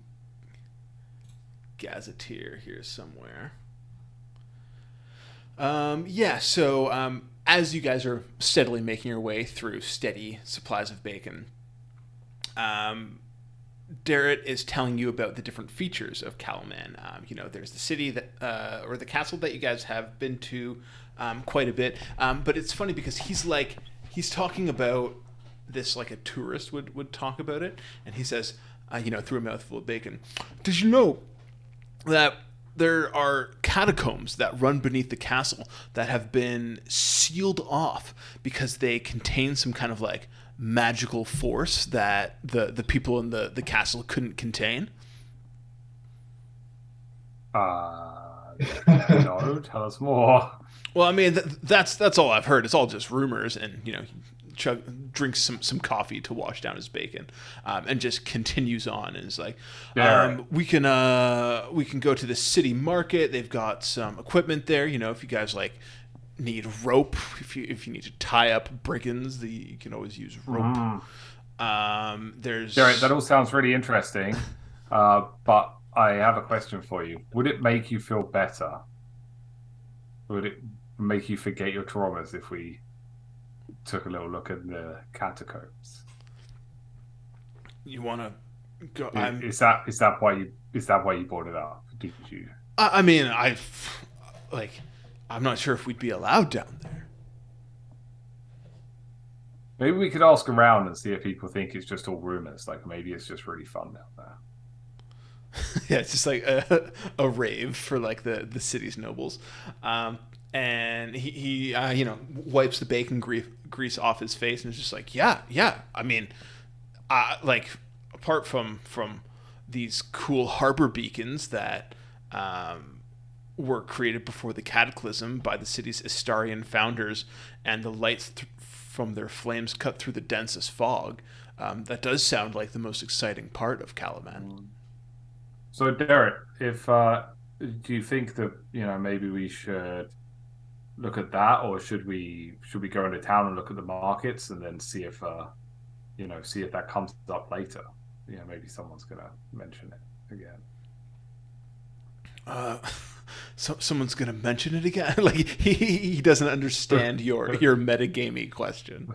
gazetteer here somewhere. So as you guys are steadily making your way through steady supplies of bacon, Darrett is telling you about the different features of Calaman. There's the city that, or the castle that you guys have been to quite a bit. But it's funny because he's talking about this like a tourist would talk about it, and he says, through a mouthful of bacon, "Did you know that there are catacombs that run beneath the castle that have been sealed off because they contain some kind of like magical force that the people in the castle couldn't contain?" No, tell us more. Well, I mean, that's all I've heard. It's all just rumors, and he drinks some coffee to wash down his bacon, and just continues on. And is like, we can go to the city market. They've got some equipment there. If you guys like need rope, if you need to tie up brigands, you can always use rope. There's that all sounds really interesting, but I have a question for you. Would it make you feel better? Would it make you forget your traumas if we took a little look at the catacombs? You want to go? Is that why you brought it up? Did you? I mean, I'm not sure if we'd be allowed down there. Maybe we could ask around and see if people think it's just all rumors. Like maybe it's just really fun down there. Yeah, it's just like a rave for like the city's nobles. And he wipes the bacon grease off his face and is just like, yeah. I mean, apart from these cool harbor beacons that were created before the cataclysm by the city's Istarian founders, and the lights from their flames cut through the densest fog, that does sound like the most exciting part of Calaman. So, Derek, do you think that maybe we should look at that, or should we go into town and look at the markets and then see if that comes up later? Maybe someone's gonna mention it again. So someone's gonna mention it again? Like he doesn't understand your metagamey question.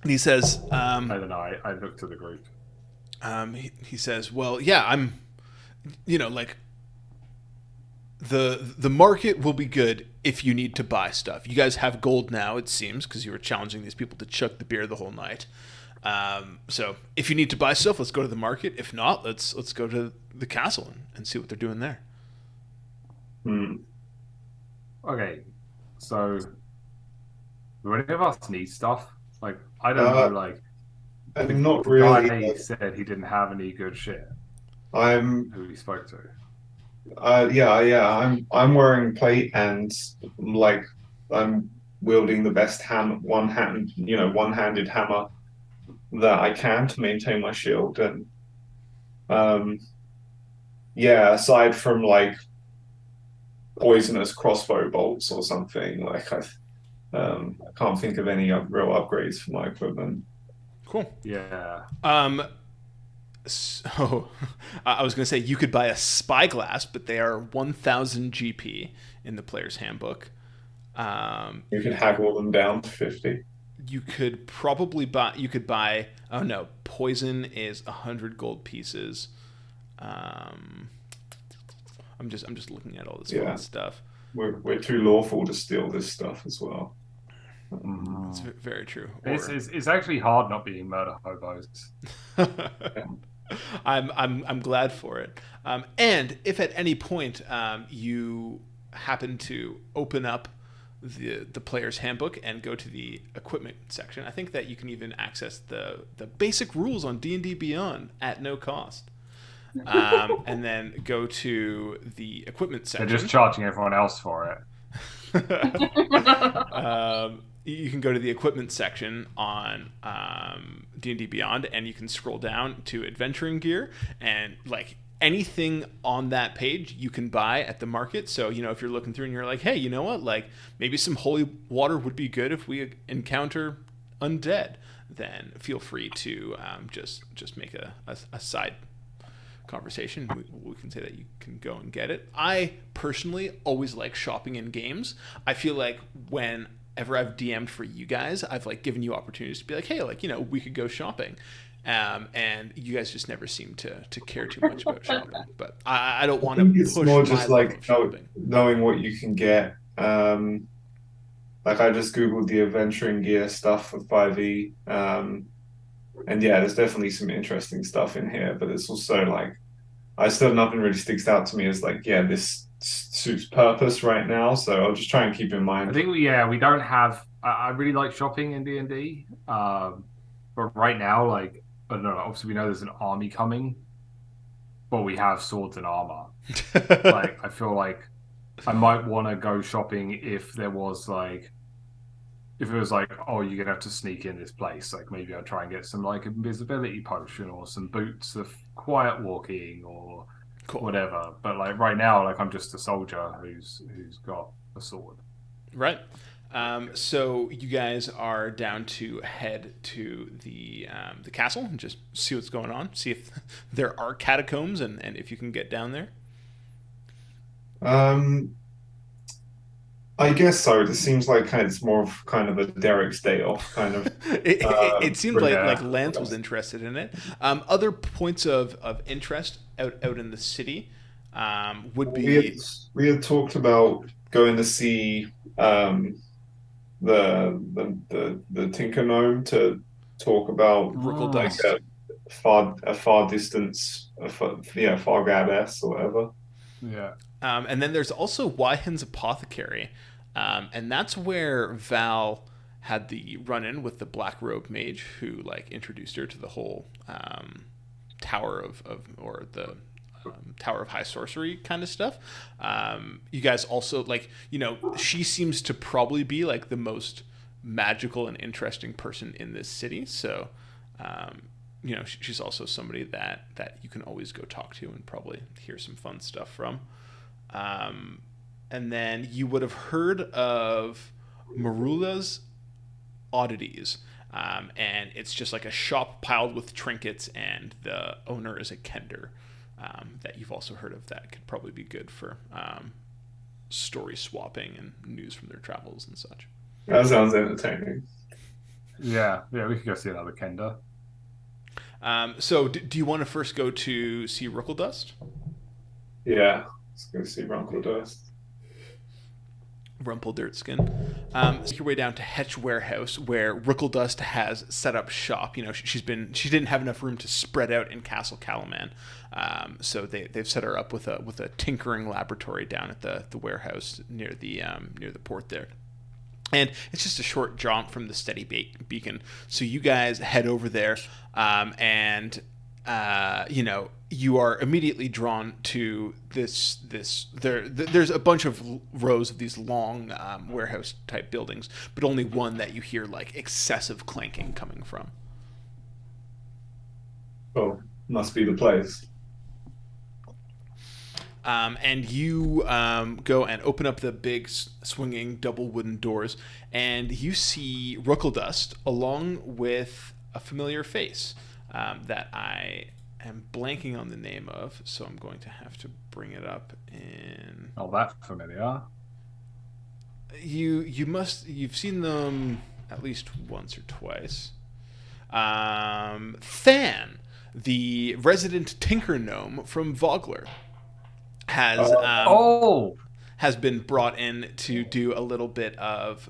And he says, I don't know. I looked to the group. He says, well, yeah, I'm, like, the market will be good if you need to buy stuff. You guys have gold now, it seems, because you were challenging these people to chug the beer the whole night. So if you need to buy stuff, let's go to the market. If not, let's go to the castle and see what they're doing there. Okay, so do any of us need stuff? Like, I don't know, like... I mean, not really. Guy said he didn't have any good shit. Who he spoke to. I'm wearing plate and like I'm wielding the best one-handed hammer that I can to maintain my shield. And aside from like poisonous crossbow bolts or something, like I can't think of any real upgrades for my equipment. Cool. Yeah. So I was going to say you could buy a spyglass, but they are 1,000 GP in the player's handbook. You can haggle them down to 50. You could probably buy. You could buy. Oh no, poison is 100 gold pieces. I'm just looking at all this fun stuff. We're too lawful to steal this stuff as well. It's very true. It's actually hard not being murder hobos. I'm glad for it. And if at any point you happen to open up the player's handbook and go to the equipment section, I think that you can even access the basic rules on D&D Beyond at no cost. And then go to the equipment section. They're just charging everyone else for it. You can go to the equipment section on D&D Beyond, and you can scroll down to adventuring gear, and like anything on that page you can buy at the market. So if you're looking through and you're like, hey, you know what, like maybe some holy water would be good if we encounter undead, then feel free to just make a side conversation. We can say that you can go and get it. I personally always like shopping in games. I feel like when ever I've DM'd for you guys, I've like given you opportunities to be like, hey, like, you know, we could go shopping. And you guys just never seem to care too much about shopping. But I don't want to think it's push more my just level like of shopping. knowing what you can get. Like I just googled the adventuring gear stuff for 5e, and yeah, there's definitely some interesting stuff in here. But it's also like I still nothing really sticks out to me as like, yeah, this suits purpose right now. So I'll just try and keep in I mind. think we don't have. I really like shopping in D&D, but right now, like I don't know. Obviously, we know there's an army coming, but we have swords and armor. Like I feel like I might want to go shopping if there was like. If it was like, oh, you're gonna have to sneak in this place, like maybe I'd try and get some like invisibility potion or some boots of quiet walking or Cool. whatever. But like right now, like I'm just a soldier who's got a sword. Right. So you guys are down to head to the castle and just see what's going on. See if there are catacombs and if you can get down there. I guess so. It seems like it's more of kind of a Derek's day off kind of. It seemed yeah. like Lance was interested in it. Other points of interest out in the city would be. We had talked about going to see the Tinker Gnome to talk about Ruckle like Dust. a far distance, far goddess or whatever. Yeah. And then there's also Wyhan's Apothecary, and that's where Val had the run-in with the Black Robe Mage, who like introduced her to the whole Tower of the Tower of High Sorcery kind of stuff. You guys also like, you know, she seems to probably be like the most magical and interesting person in this city, so you know, she's also somebody that you can always go talk to and probably hear some fun stuff from. And then you would have heard of Marula's Oddities, and it's just like a shop piled with trinkets, and the owner is a kender that you've also heard of that could probably be good for story swapping and news from their travels and such. That sounds entertaining. Yeah, we could go see another Kender. So do you want to first go to see Ruckle Dust? Yeah, let's go see Runkle Dust. Rumpeldirtskin. Make your way down to Hetch Warehouse, where Ruckledust has set up shop. You know, she didn't have enough room to spread out in Castle Calaman, so they've set her up with a tinkering laboratory down at the warehouse near the port there. And it's just a short jaunt from the Steady Beacon. So you guys head over there, and you know, you are immediately drawn to this. There's a bunch of rows of these long warehouse type buildings, but only one that you hear like excessive clanking coming from. Oh, must be the place. And you go and open up the big swinging double wooden doors, and you see Ruckledust along with a familiar face that I am blanking on the name of, so I'm going to have to bring it up in... Oh, that's familiar. You've seen them at least once or twice. Than, the resident tinker gnome from Vogler, has been brought in to do a little bit of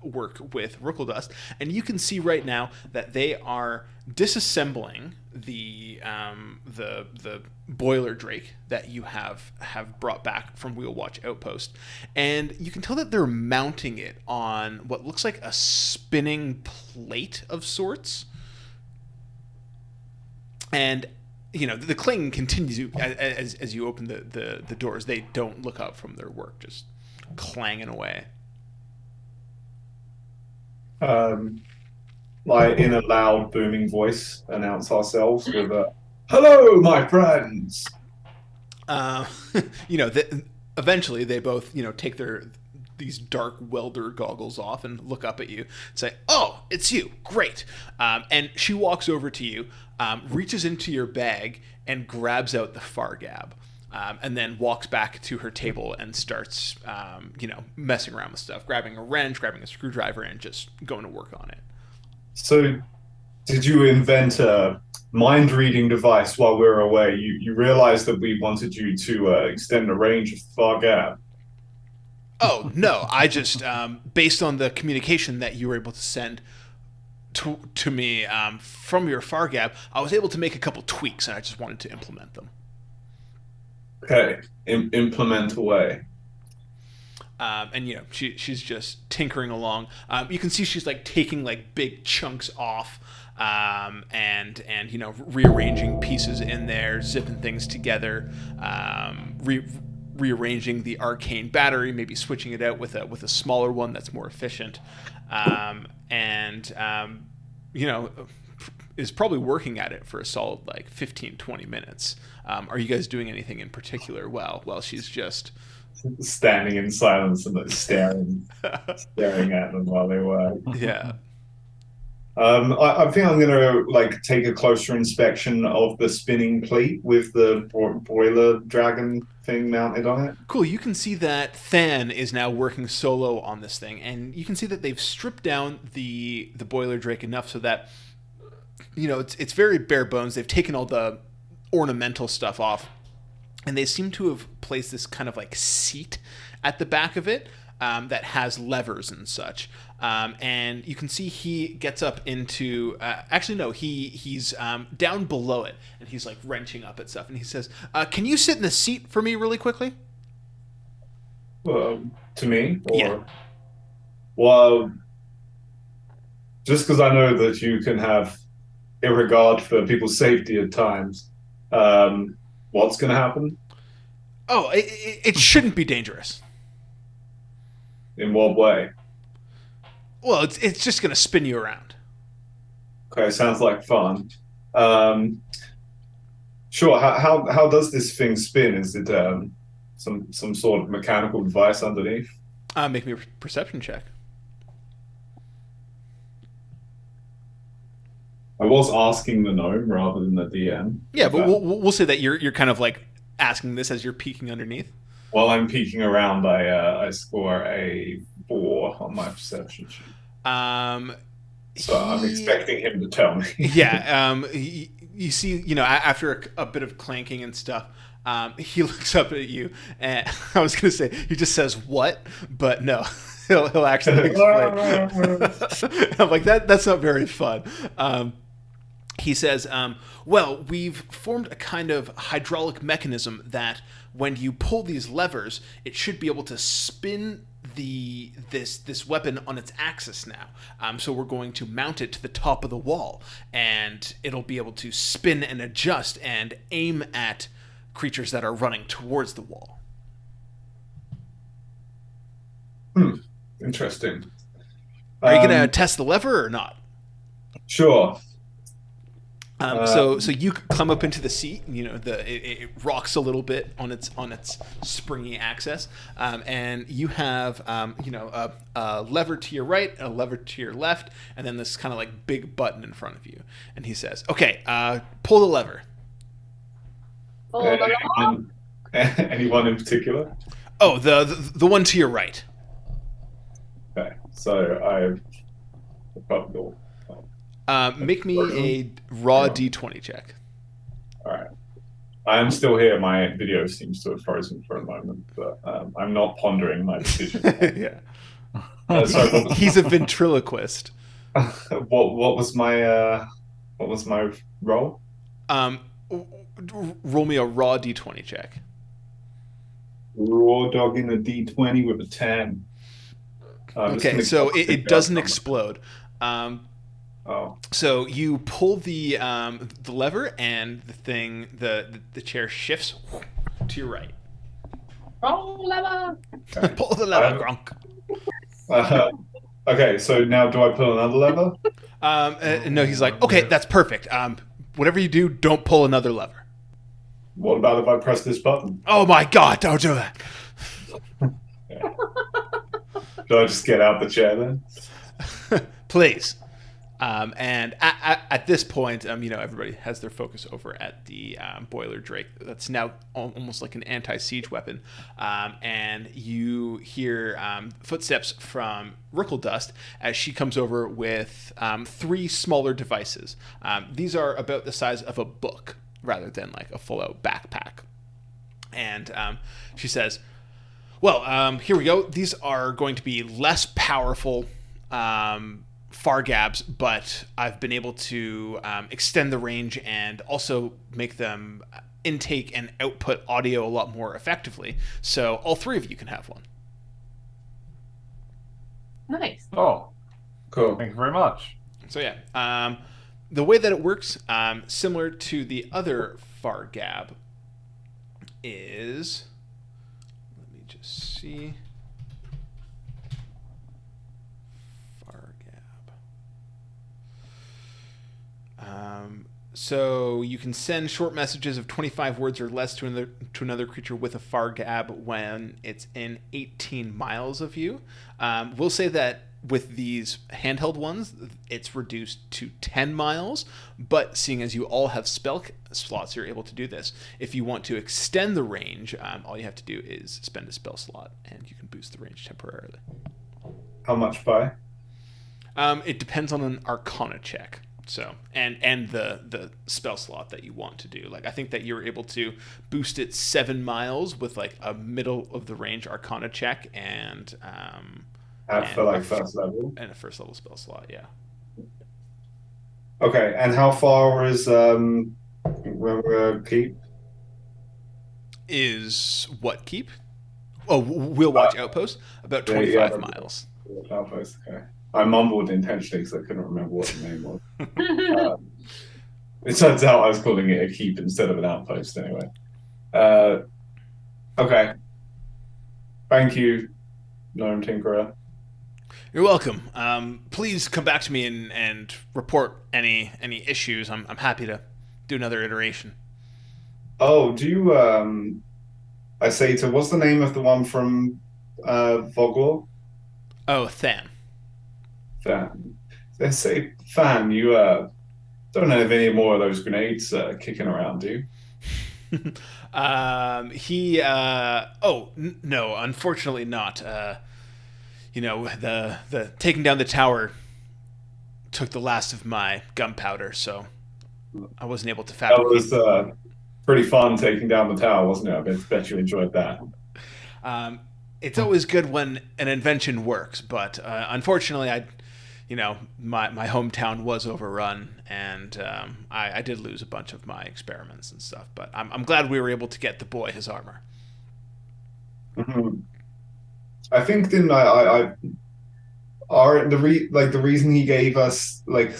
work with Ruckledust, and you can see right now that they are disassembling the boiler drake that you have brought back from Wheelwatch Outpost, and you can tell that they're mounting it on what looks like a spinning plate of sorts. And you know, the clang continues as you open the doors. They don't look up from their work, just clanging away. Like in a loud, booming voice, announce ourselves with a "Hello, my friends." You know, eventually they both, you know, take these dark welder goggles off and look up at you and say, "Oh, it's you. Great." And she walks over to you, reaches into your bag and grabs out the Fargab. and then walks back to her table and starts, messing around with stuff, grabbing a wrench, grabbing a screwdriver, and just going to work on it. So, did you invent a mind-reading device while we were away? You realized that we wanted you to extend the range of the far gap. Oh, no, I just, based on the communication that you were able to send to me from your far gap, I was able to make a couple tweaks, and I just wanted to implement them. Okay, implement away. And she's just tinkering along. You can see she's like taking like big chunks off, and rearranging pieces in there, zipping things together, rearranging the arcane battery, maybe switching it out with a smaller one that's more efficient, is probably working at it for a solid like 15-20 minutes. Are you guys doing anything in particular while she's just standing in silence and like staring at them while they work? Yeah. I think I'm gonna like take a closer inspection of the spinning plate with the boiler dragon thing mounted on it. Cool. You can see that Than is now working solo on this thing, and you can see that they've stripped down the boiler drake enough so that it's very bare bones. They've taken all the ornamental stuff off, and they seem to have placed this kind of like seat at the back of it that has levers and such. And you can see he gets up into he's down below it, and he's like wrenching up at stuff, and he says, can you sit in the seat for me really quickly? To me? Or... Yeah. Well, just because I know that you can have a regard for people's safety at times, what's going to happen? Oh, it shouldn't be dangerous. In what way? Well, it's just going to spin you around. Okay, sounds like fun. Sure. How does this thing spin? Is it some sort of mechanical device underneath? Make me a perception check. I was asking the gnome rather than the DM. Yeah, but we'll say that you're kind of like asking this as you're peeking underneath. While I'm peeking around, I score a 4 on my perception sheet. So I'm expecting him to tell me. Yeah. You see, after a bit of clanking and stuff, he looks up at you, and I was going to say, he just says, "What?" But no, he'll actually explain. I'm like, that's not very fun. He says, well, we've formed a kind of hydraulic mechanism that when you pull these levers, it should be able to spin this weapon on its axis now. So we're going to mount it to the top of the wall, and it'll be able to spin and adjust and aim at creatures that are running towards the wall. Interesting. Are you going to test the lever or not? Sure. So you climb up into the seat. It rocks a little bit on its springy axis, and you have a lever to your right, a lever to your left, and then this kind of like big button in front of you. And he says, "Okay, pull the lever." Anyone in particular? Oh, the one to your right. Okay, so I've probably. Make me a raw D20 check. All right. I am still here. My video seems to have frozen for a moment, but I'm not pondering my decision. Yeah. Sorry, He's a ventriloquist. What was my role? Roll me a raw D20 check. Raw dog in a D20 with a 10. Okay, so it doesn't explode. Oh. So you pull the lever, and the chair shifts to your right. Wrong lever. Okay. Pull the lever, Gronk. Okay, so now do I pull another lever? No, he's like, okay, that's perfect. Whatever you do, don't pull another lever. What about if I press this button? Oh my God, don't do that. Do I just get out the chair then? Please. And at this point, everybody has their focus over at the boiler drake. That's now almost like an anti-siege weapon. And you hear footsteps from Rickledust as she comes over with 3 smaller devices. These are about the size of a book rather than like a full-out backpack. And she says, well, here we go. These are going to be less powerful Fargabs, but I've been able to extend the range and also make them intake and output audio a lot more effectively. So all 3 of you can have one. Nice. Oh, Cool. thank you very much. So yeah, the way that it works, similar to the other Fargab, is, let me just see. So you can send short messages of 25 words or less to another creature with a Fargab when it's in 18 miles of you. We'll say that with these handheld ones, it's reduced to 10 miles, but seeing as you all have spell slots, you're able to do this. If you want to extend the range, all you have to do is spend a spell slot, and you can boost the range temporarily. How much by? It depends on an Arcana check. So and the spell slot that you want to do. Like I think that you're able to boost it 7 miles with like a middle of the range Arcana check and For like first level. and a first level spell slot. Yeah. Okay, and how far is keep? Is what keep? Oh, Wheel Watch Outpost, about 25 miles. Outpost. Okay. I mumbled intentionally because I couldn't remember what the name was. It turns out I was calling it a keep instead of an outpost anyway. Okay. Thank you, Gnome Tinkerer. You're welcome. Please come back to me and report any issues. I'm happy to do another iteration. Oh, do you I say to what's the name of the one from Voglor? Oh, Tham. Fan. They say, Fan, you don't have any more of those grenades kicking around, do you? No, unfortunately not. The taking down the tower took the last of my gunpowder, so I wasn't able to fabricate. That was pretty fun taking down the tower, wasn't it? I bet you enjoyed that. It's always good when an invention works, but unfortunately, my hometown was overrun, and I did lose a bunch of my experiments and stuff. But I'm glad we were able to get the boy his armor. Mm-hmm. I think the reason he gave us like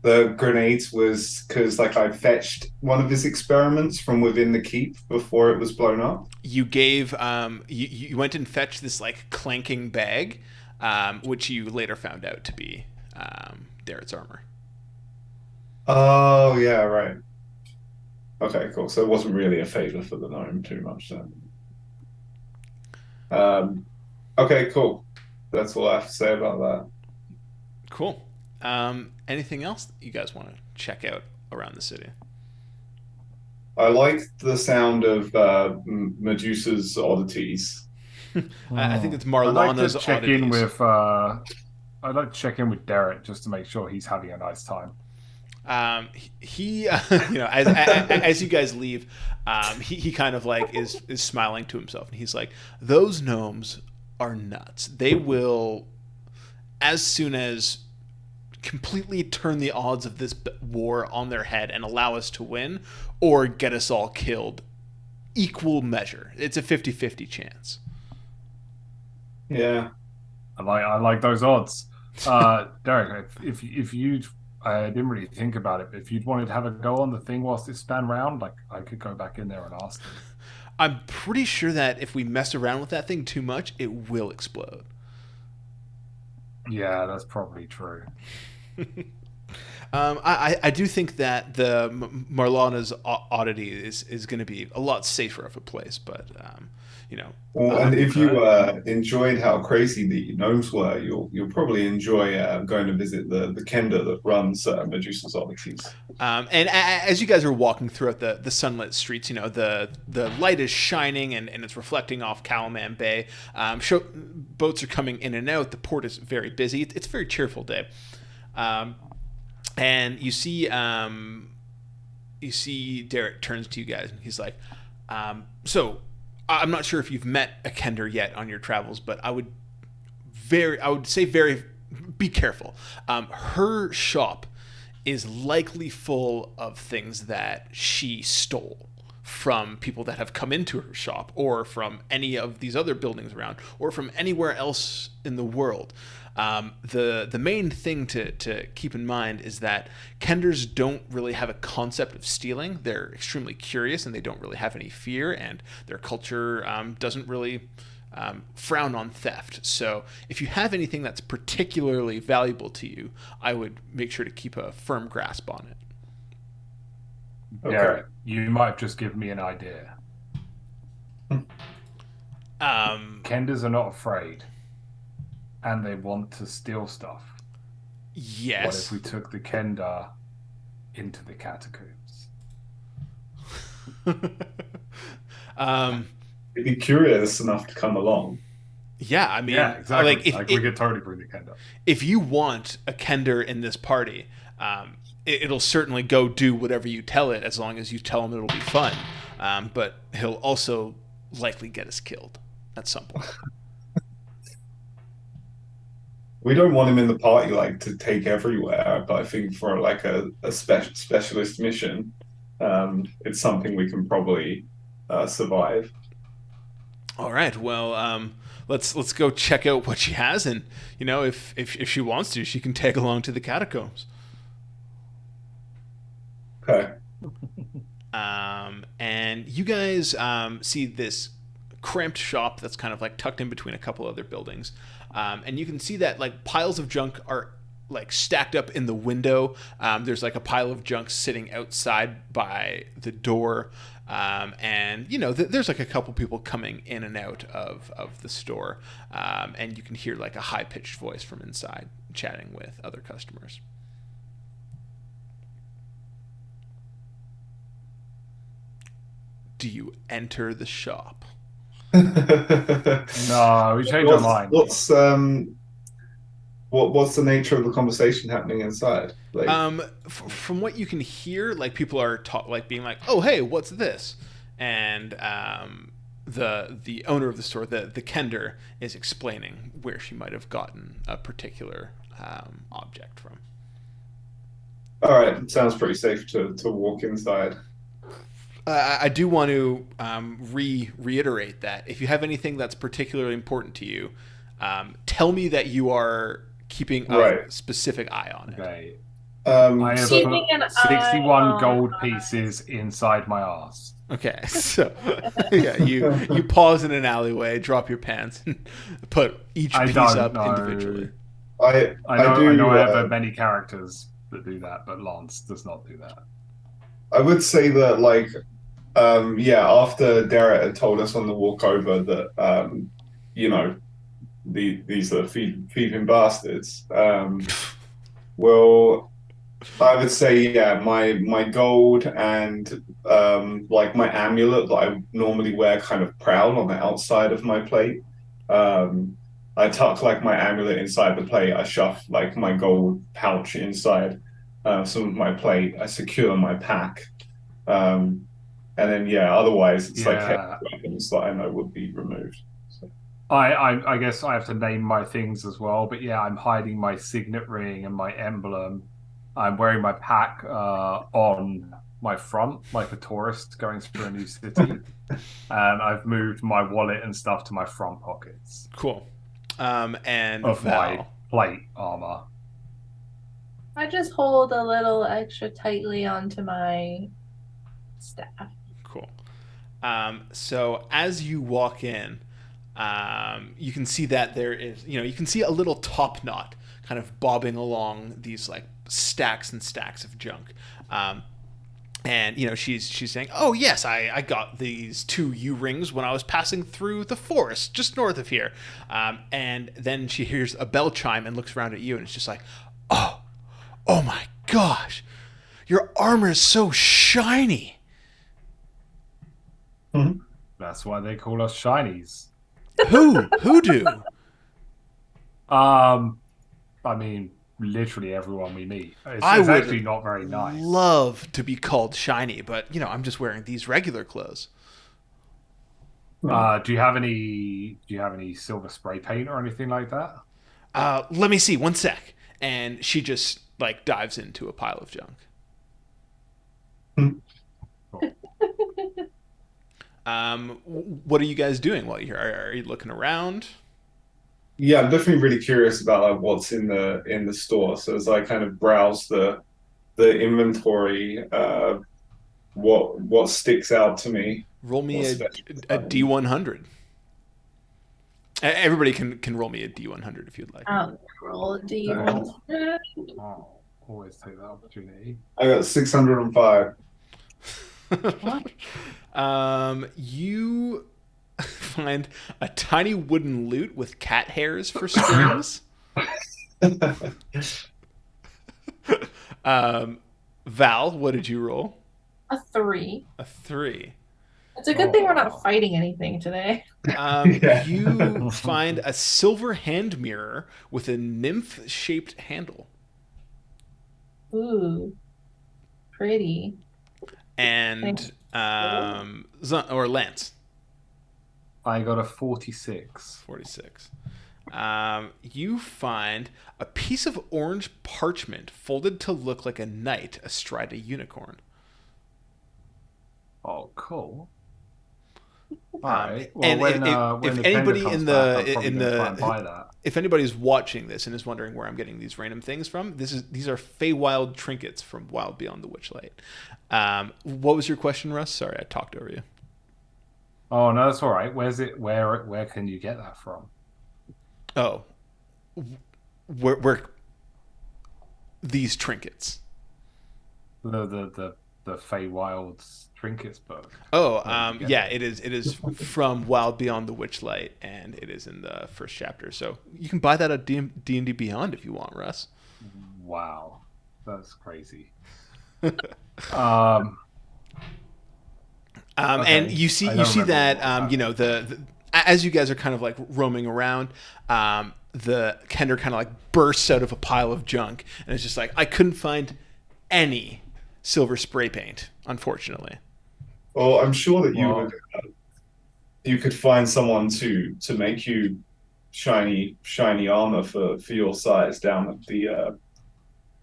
the grenades was because like I fetched one of his experiments from within the keep before it was blown up. You gave you went and fetched this like clanking bag, which you later found out to be Darrett's armor. Oh yeah, right. Okay, cool. So it wasn't really a favor for the gnome too much then. Okay, cool. That's all I have to say about that. Cool. Anything else that you guys want to check out around the city? I like the sound of Medusa's oddities. I think it's Marlana's oddities. I'd like to check in with Derek just to make sure he's having a nice time. He, as you guys leave, he kind of like is smiling to himself, and he's like, "Those gnomes are nuts. They will, as soon as completely turn the odds of this war on their head and allow us to win, or get us all killed, equal measure. It's a 50-50 chance." Yeah, I like those odds. Derek, if you'd I didn't really think about it, but if you'd wanted to have a go on the thing whilst it span round, like I could go back in there and ask them. I'm pretty sure that if we mess around with that thing too much, it will explode. Yeah, that's probably true. I do think that the Marlana's oddity is going to be a lot safer of a place, but Well, and if you enjoyed how crazy the gnomes were, you'll probably enjoy going to visit the Kender that runs Medusa's Oddities. And as you guys are walking throughout the sunlit streets, the light is shining and it's reflecting off Calaman Bay. Boats are coming in and out. The port is very busy. It's a very cheerful day. And you see Derek turns to you guys and he's like, so I'm not sure if you've met a Kender yet on your travels, but I would say be careful. Her shop is likely full of things that she stole from people that have come into her shop, or from any of these other buildings around, or from anywhere else in the world. The main thing to keep in mind is that Kenders don't really have a concept of stealing. They're extremely curious and they don't really have any fear, and their culture doesn't really frown on theft. So if you have anything that's particularly valuable to you, I would make sure to keep a firm grasp on it. Okay. Yeah, you might have just given me an idea. Kenders are not afraid, and they want to steal stuff. Yes. What if we took the Kender into the catacombs? You'd be curious enough to come along. Yeah, I mean, yeah, exactly. We could totally bring the Kender. If you want a Kender in this party, it'll certainly go do whatever you tell it, as long as you tell him it'll be fun. But he'll also likely get us killed at some point. We don't want him in the party to take everywhere, but I think for a specialist mission, it's something we can probably survive. All right. Well, let's go check out what she has, and if she wants to, she can tag along to the catacombs. Okay. And you guys see this cramped shop that's kind of tucked in between a couple other buildings, and you can see that piles of junk are stacked up in the window. There's a pile of junk sitting outside by the door, and there's a couple people coming in and out of the store, and you can hear a high-pitched voice from inside chatting with other customers. Do you enter the shop? No, we changed our mind. What's the nature of the conversation happening inside? From what you can hear, people are being "Oh, hey, what's this?" And the owner of the store, the Kender, is explaining where she might have gotten a particular object from. All right, sounds pretty safe to walk inside. I do want to reiterate that if you have anything that's particularly important to you, tell me that you are keeping a specific eye on it. Okay. I have put 61 gold pieces inside my arse. Okay, so yeah, you pause in an alleyway, drop your pants, and put each piece up individually. I know I have many characters that do that, but Lance does not do that. I would say that after Derek had told us on the walk over that these are thieving bastards. Well, I would say my gold and my amulet that I normally wear kind of proud on the outside of my plate. I tuck my amulet inside the plate. I shove my gold pouch inside some of my plate. I secure my pack. And then otherwise it's heavy weapons that I know would be removed. So. I guess I have to name my things as well, but I'm hiding my signet ring and my emblem. I'm wearing my pack on my front, like a tourist going through a new city. And I've moved my wallet and stuff to my front pockets. Cool. And of Val. my plate armor. I just hold a little extra tightly onto my staff. Cool. So as you walk in, you can see that there is, you can see a little top knot kind of bobbing along these stacks and stacks of junk. And she's saying, "Oh yes, I got these 2 U rings when I was passing through the forest just north of here." And then she hears a bell chime and looks around at you, and it's just like, "Oh, oh my gosh, your armor is so shiny." That's why they call us shinies. Who do? I mean, literally everyone we meet. It's I would actually not very nice. Love to be called shiny, but I'm just wearing these regular clothes. Do you have any silver spray paint or anything like that? Let me see, one sec. And she just like dives into a pile of junk. Cool. What are you guys doing while you're here? Are you looking around? Yeah, I'm definitely really curious about like what's in the store. So as I kind of browse the inventory, what sticks out to me? Roll me What's a special? D100. Everybody can roll me a D100 if you'd like. Roll a D100. Oh, always take that opportunity. I got 605. You find a tiny wooden lute with cat hairs for strings. Val, what did you roll? A 3. A 3. It's a good thing we're not fighting anything today. Yeah. You find a silver hand mirror with a nymph-shaped handle. Ooh, pretty. And or Lance, I got a 46. 46. You find a piece of orange parchment folded to look like a knight astride a unicorn. Oh, cool. All right. Well, And when if the anybody tender comes in back, I'm the probably in gonna try the and buy that. if anybody's watching this and is wondering where I'm getting these random things from, these are Feywild trinkets from Wild Beyond the Witchlight. What was your question, Russ? Sorry, I talked over you. Oh no, that's all right. Where's it? Where can you get that from? Oh, where these trinkets? The Feywild's trinkets book. Oh, you get yeah, it is from Wild Beyond the Witchlight, and it is in the first chapter. So you can buy that at D&D Beyond if you want, Russ. Wow, that's crazy. Okay. And you see I don't remember that what was the as you guys are kind of like roaming around, the Kender kind of like bursts out of a pile of junk, and it's just like, I couldn't find any silver spray paint, unfortunately. Well, I'm sure that Wow. you could find someone to make you shiny armor for your size down at the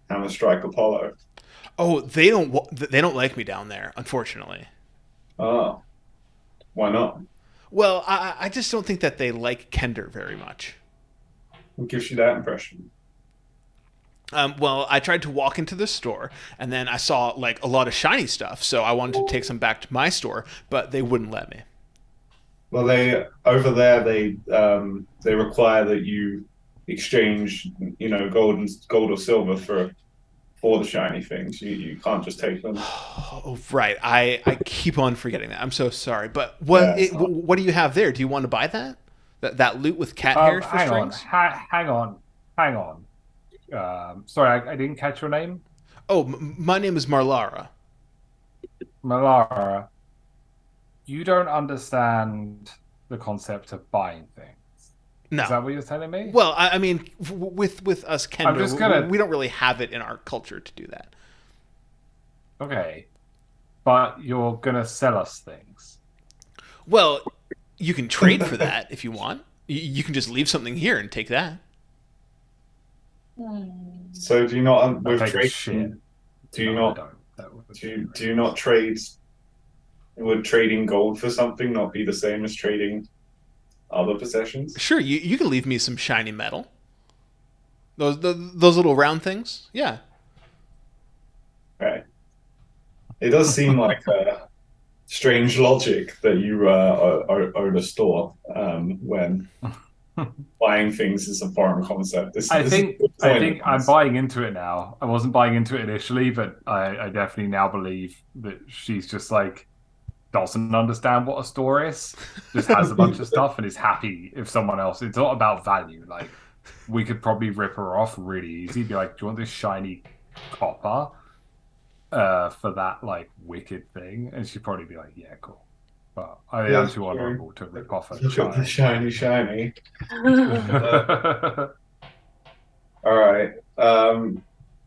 Hammer Strike Apollo. Oh, they don't like me down there, unfortunately. Oh, why not? Well, I just don't think that they like Kender very much. What gives you that impression? Well, I tried to walk into the store, and then I saw like a lot of shiny stuff, so I wanted to take some back to my store, but they wouldn't let me. Well, they over there they require that you exchange, gold or silver for the shiny things. You can't just take them. Oh, right. I keep on forgetting that. I'm so sorry. But what do you have there? Do you want to buy that? That loot with cat hairs for hang on, strings? hang on. Sorry, I didn't catch your name. Oh, my name is Marlara. Malara, you don't understand the concept of buying things. No. Is that what you're telling me? Well, I mean, with us Kender, we don't really have it in our culture to do that. Okay. But you're gonna sell us things. Well, you can trade for that if you want. You can just leave something here and take that. So do you not with Take a trade? shit. Do you No, I not don't. That would be do you not trade? Would trading gold for something not be the same as trading other possessions? Sure, you can leave me some shiny metal. Those little round things. Yeah. Right. It does seem like strange logic that you own a store when buying things is a foreign concept. I think I'm buying into it now. I wasn't buying into it initially, but I definitely now believe that she's just like doesn't understand what a store is, just has a bunch of stuff and is happy if someone else. It's not about value. Like we could probably rip her off really easy. Be like, do you want this shiny copper for that like wicked thing? And she'd probably be like, yeah, cool. But I am too honorable to rip off a Look at the child. shiny. All right.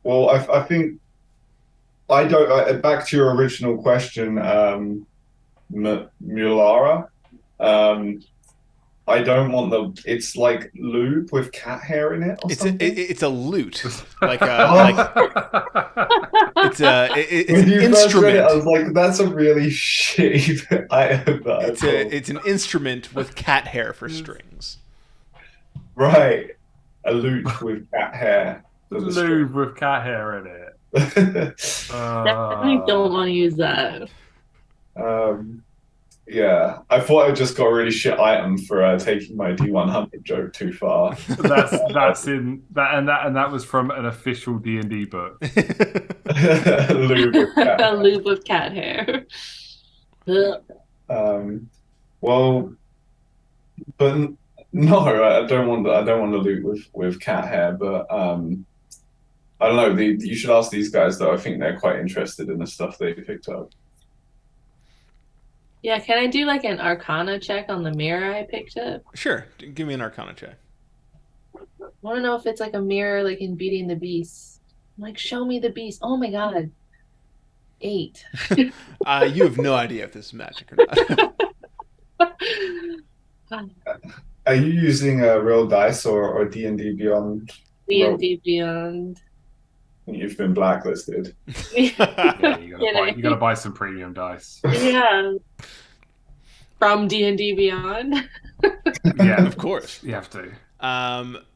Well, I think I don't. Back to your original question, Mulara. I don't want it's like lube with cat hair in it or something. It's a lute, like it's when an you instrument. first read it, I was like, that's a really shitty item. It's an instrument with cat hair for strings. Right, a lute with cat hair. Lube with cat hair in it. Definitely don't want to use that. Yeah, I thought I just got a really shit item for taking my D100 joke too far. That's in that and that was from an official D&D book. Lube with cat A lube of cat hair. Well, but no, I don't want the lube with cat hair. But I don't know. You should ask these guys though. I think they're quite interested in the stuff they picked up. Yeah, can I do like an Arcana check on the mirror I picked up? Sure, give me an Arcana check. I want to know if it's like a mirror, like in Beauty and the Beast. I'm like, show me the beast. Oh my god, 8. You have no idea if this is magic or not. Are you using real dice or D&D Beyond? D&D Beyond. You've been blacklisted. Yeah, you gotta buy some premium dice. Yeah. From D&D Beyond. Yeah, of course you have to.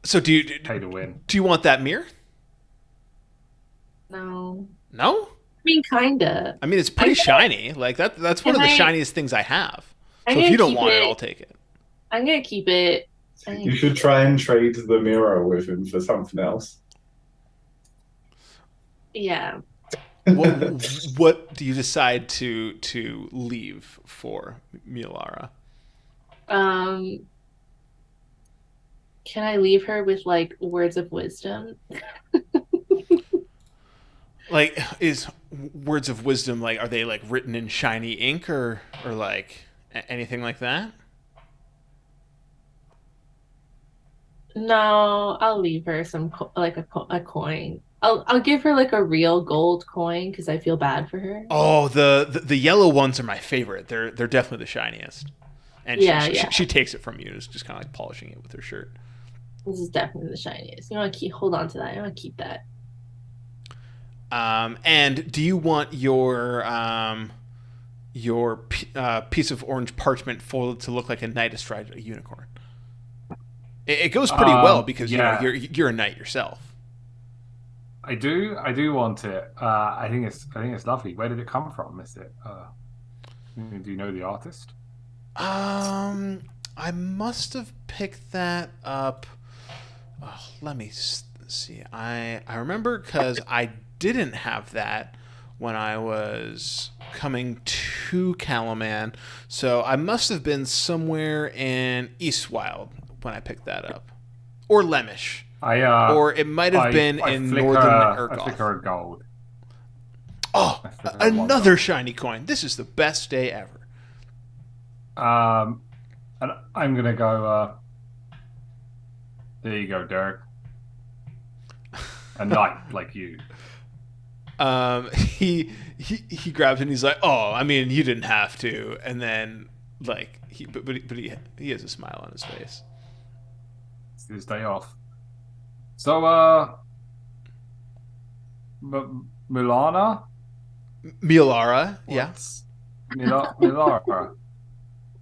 So do you pay to win? Do you want that mirror? No. No? I mean, kinda. I mean, it's pretty shiny. Like that's one of the shiniest things I have. So if you don't want it, I'll take it. I'm gonna keep it. You should try and trade the mirror with him for something else. Yeah. What do you decide to leave for, Mulara? Can I leave her with like words of wisdom? Like, is words of wisdom like, are they like written in shiny ink or like anything like that? No, I'll leave her some like a coin. I'll give her like a real gold coin because I feel bad for her. Oh, the yellow ones are my favorite. They're definitely the shiniest. And she takes it from you, just kind of like polishing it with her shirt. This is definitely the shiniest. You want to hold on to that. I want to keep that. And do you want your piece of orange parchment folded to look like a knight astride a unicorn? It goes pretty well because you know you're a knight yourself. I do want it. I think it's lovely. Where did it come from? Is it? Do you know the artist? I must have picked that up. Oh, let me see. I remember because I didn't have that when I was coming to Calaman, so I must have been somewhere in Eastwild when I picked that up, or Lemish. Or it might have been in Northern Urgoth. I flicker a gold. Oh, another shiny coin. This is the best day ever. And I'm going to go... there you go, Derek. A knight like you. He grabs it and he's like, oh, I mean, you didn't have to. And then, like, he has a smile on his face. It's his day off. So, Mulara, yes. Mulara.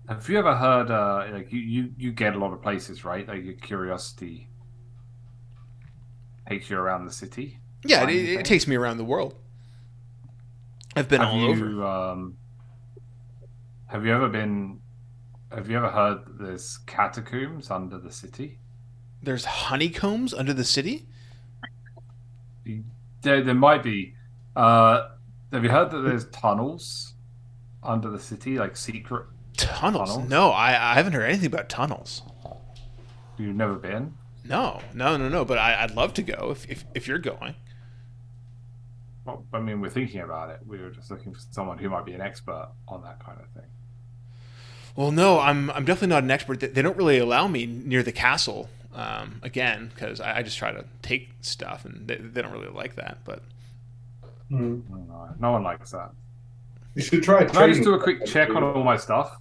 Have you ever heard? Like you get a lot of places, right? Like your curiosity takes you around the city. Yeah, it takes me around the world. I've been all over. Have you ever been have you ever heard that there's catacombs under the city? There's honeycombs under the city? There might be. Have you heard that there's tunnels under the city, like secret Tunnels? tunnels? No, I haven't heard anything about tunnels. You've never been? No. But I'd love to go if you're going. Well, I mean, we're thinking about it. We were just looking for someone who might be an expert on that kind of thing. Well, no, I'm definitely not an expert. They don't really allow me near the castle again because I just try to take stuff and they don't really like that. But No one likes that. You should try. Can I just do a quick check on all my stuff?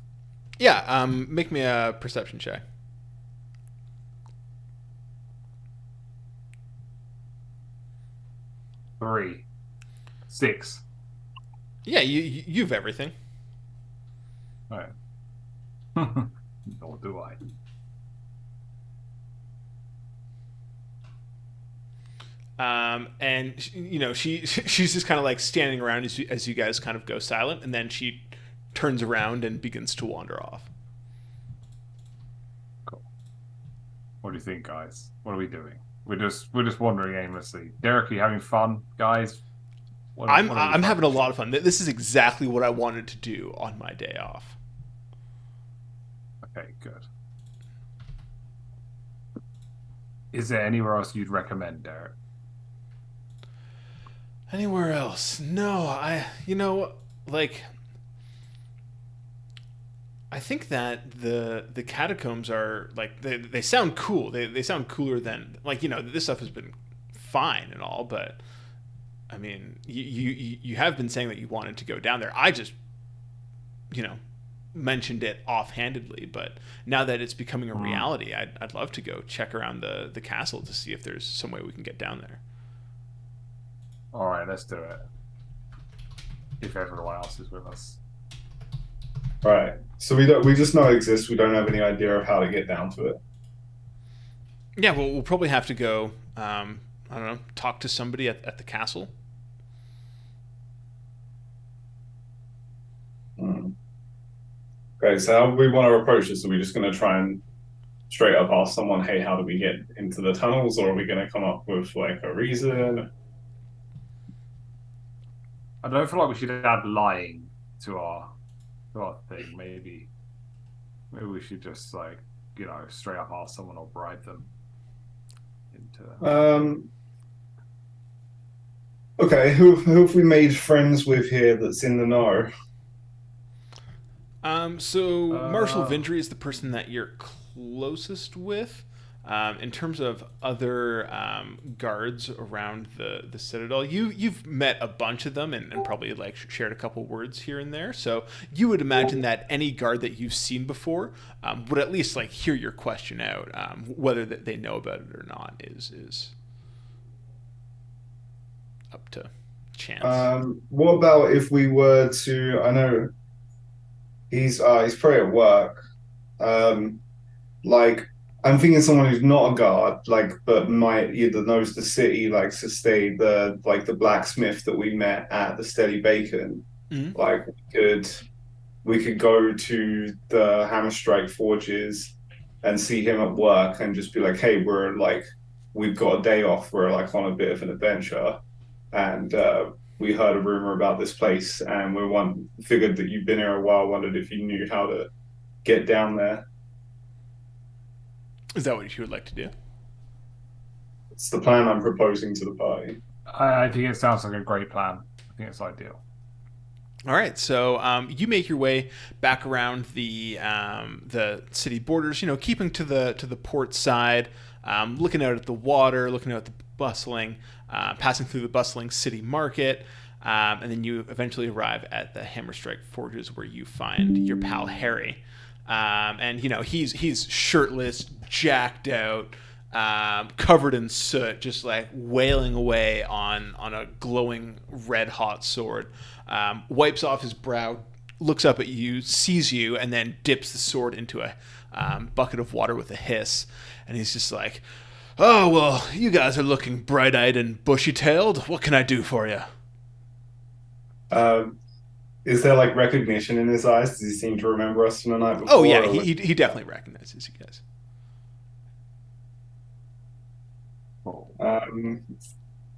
yeah, make me a perception check. Three, 6. Yeah, you've everything. All right. Nor do I. And she's just kind of like standing around as you guys kind of go silent, and then she turns around and begins to wander off. Cool. What do you think, guys? What are we doing? We're just wandering aimlessly. Derek, are you having fun, guys? I'm having a lot of fun. This is exactly what I wanted to do on my day off. Okay, good. Is there anywhere else you'd recommend, Derek? Anywhere else? No, I think that the catacombs are like they sound cool. They sound cooler than this stuff has been fine and all, but I mean you have been saying that you wanted to go down there. I just mentioned it offhandedly, but now that it's becoming a reality, I'd love to go check around the castle to see if there's some way we can get down there. All right, let's do it. If everyone else is with us. Right. So we just know it exists. We don't have any idea of how to get down to it. Yeah, well, we'll probably have to go. I don't know, talk to somebody at the castle. Okay, so how do we want to approach this? Are we just going to try and straight up ask someone, "Hey, how do we get into the tunnels?" Or are we going to come up with like a reason? I don't feel like we should add lying to our thing. Maybe we should just straight up ask someone or bribe them into. Okay, who have we made friends with here that's in the know? So Marshal Vindry is the person that you're closest with. In terms of other guards around the Citadel, you've met a bunch of them and probably shared a couple words here and there. So you would imagine that any guard that you've seen before would at least hear your question out. Whether that they know about it or not is up to chance. What about if we were to? I know he's probably at work. I'm thinking someone who's not a guard, but might either knows the city, likes to stay the blacksmith that we met at the Steady Bacon. Mm-hmm. We could go to the Hammer Strike Forges and see him at work and just be like, "Hey, we've got a day off. We're on a bit of an adventure, and we heard a rumor about this place, and figured that you've been here a while. Wondered if you knew how to get down there." Is that what you would like to do? It's the plan I'm proposing to the party. I think it sounds like a great plan. I think it's ideal. All right, so you make your way back around the city borders. Keeping to the port side, looking out at the water, looking out at the bustling, passing through the bustling city market, and then you eventually arrive at the Hammerstrike Forges, where you find your pal Harry. And he's shirtless, jacked out, covered in soot, just wailing away on a glowing red hot sword. Wipes off his brow, looks up at you, sees you, and then dips the sword into a bucket of water with a hiss. And he's just like, "Oh, well, you guys are looking bright-eyed and bushy-tailed. What can I do for you?" is there like recognition in his eyes? Does he seem to remember us from the night before? Oh yeah, he definitely recognizes you guys.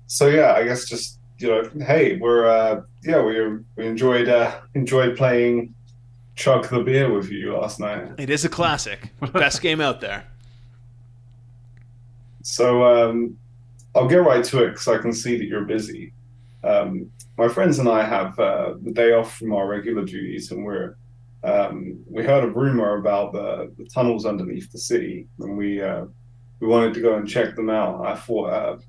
So yeah, I guess just hey, we enjoyed playing Chug the Beer with you last night. It is a classic, best game out there. So I'll get right to it because I can see that you're busy. My friends and I have the day off from our regular duties, and we heard a rumor about the tunnels underneath the city, and we wanted to go and check them out. I thought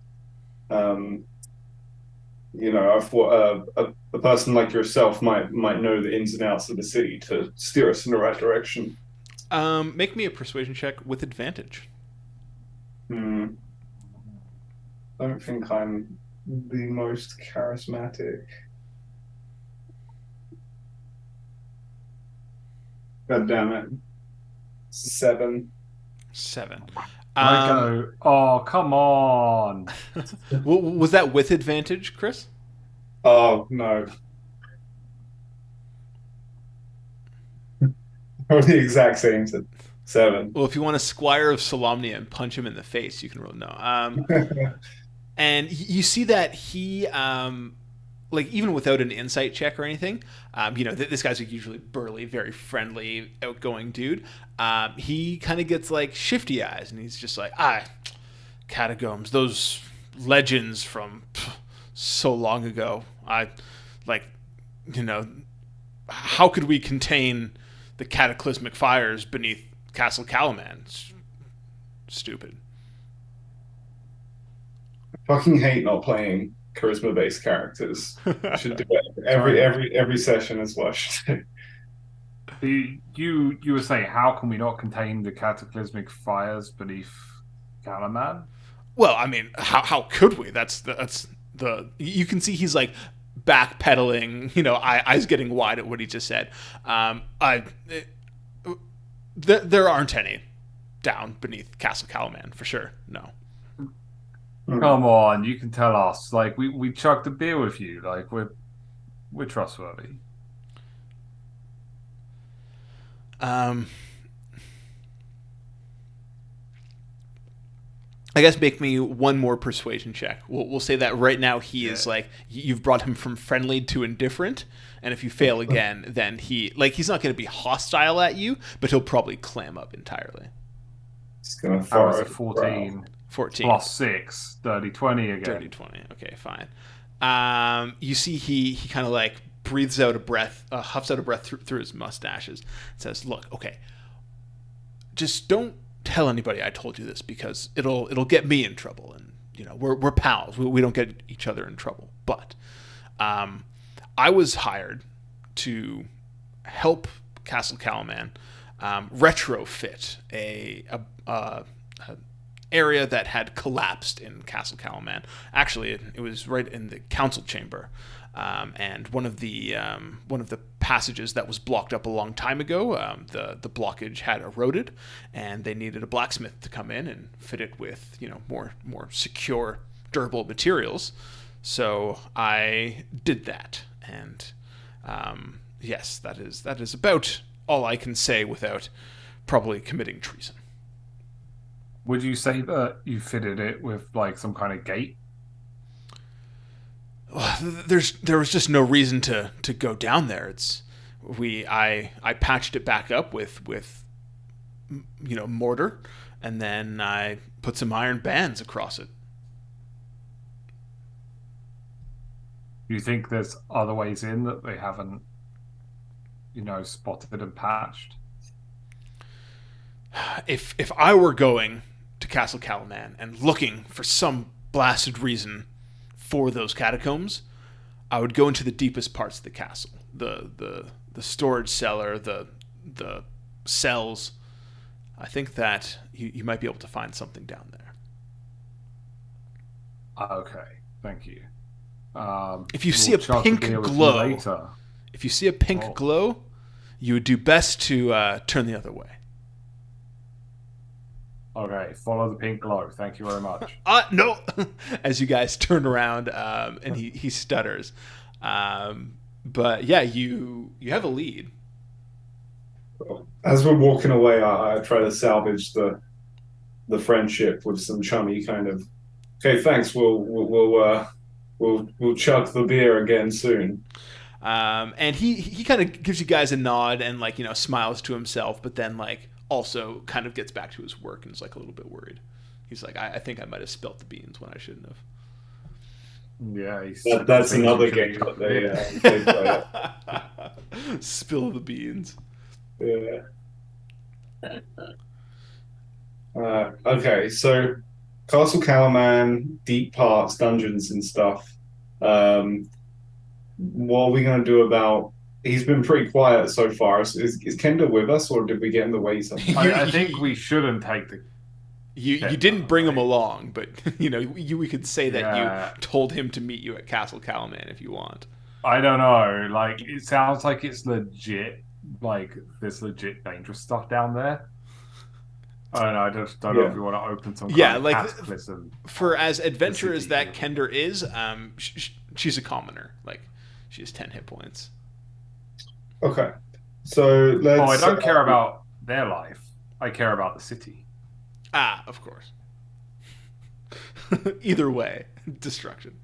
a person like yourself might know the ins and outs of the city to steer us in the right direction. Make me a persuasion check with advantage. I don't think I'm the most charismatic. God damn it. 7. I go, oh, come on. Was that with advantage, Chris? Oh, no. Or the exact same 7. Well, if you want a Squire of Solamnia and punch him in the face, you can roll no. And you see that he, like, even without an insight check or anything, this guy's a usually burly, very friendly, outgoing dude. He kind of gets, like, shifty eyes, and he's just like, catacombs, those legends from so long ago. How could we contain the cataclysmic fires beneath Castle Calaman? It's stupid. Fucking hate not playing charisma-based characters. I should do it every session as well. You were saying, how can we not contain the cataclysmic fires beneath Calaman? Well, I mean, how could we? That's the you can see he's like backpedaling. Eyes getting wide at what he just said. There aren't any down beneath Castle Calaman for sure. No. Come on, you can tell us. Like we chugged a beer with you. Like we're trustworthy. I guess make me one more persuasion check. We'll say that right now he is like, you've brought him from friendly to indifferent, and if you fail again, then he's not going to be hostile at you, but he'll probably clam up entirely. It's gonna fire a 14. 14 plus 6, dirty 20 again. Dirty 20. Okay, fine. You see he kind of like breathes out a breath, huffs out a breath through his mustaches, and says, "Look, okay, just don't tell anybody I told you this because it'll get me in trouble, and we're pals. We don't get each other in trouble. But I was hired to help Castle Calaman retrofit a area that had collapsed in Castle Calaman. Actually, it was right in the council chamber, and one of the passages that was blocked up a long time ago. The blockage had eroded, and they needed a blacksmith to come in and fit it with more secure, durable materials. So I did that, and yes, that is about all I can say without probably committing treason. Would you say that you fitted it with like some kind of gate? There was just no reason to go down there. I patched it back up with mortar, and then I put some iron bands across it. Do you think there's other ways in that they haven't spotted and patched? If I were going to Castle Calaman and looking for some blasted reason for those catacombs, I would go into the deepest parts of the castle, the storage cellar, the cells. I think that you might be able to find something down there. Okay, thank you. If you see a pink glow, you would do best to turn the other way. Okay, follow the pink glow. Thank you very much. No. As you guys turn around, and he stutters. But yeah, you have a lead. As we're walking away, I try to salvage the friendship with some chummy kind of. Okay, thanks. We'll chug the beer again soon. And he kind of gives you guys a nod and like smiles to himself, but then like also kind of gets back to his work and is like a little bit worried. He's like, I think I might have spilt the beans when I shouldn't have. Yeah, that's another game that they play. Spill the beans. Yeah. Okay, so Castle Calaman, deep parts, dungeons and stuff. What are we going to do about? He's been pretty quiet so far. Is Kenda with us, or did we get in the way somehow? I think we shouldn't take the. You didn't bring him along, but we could say that you told him to meet you at Castle Calaman if you want. I don't know. Like, it sounds like it's legit. Like, there's legit dangerous stuff down there. I don't know. I just don't know if we want to open some kind of cataclysm. For as adventurous that Kender is, she's a commoner. Like, she has 10 hit points. Okay, so let's. I don't care about their life. I care about the city. Ah, of course. Either way, destruction.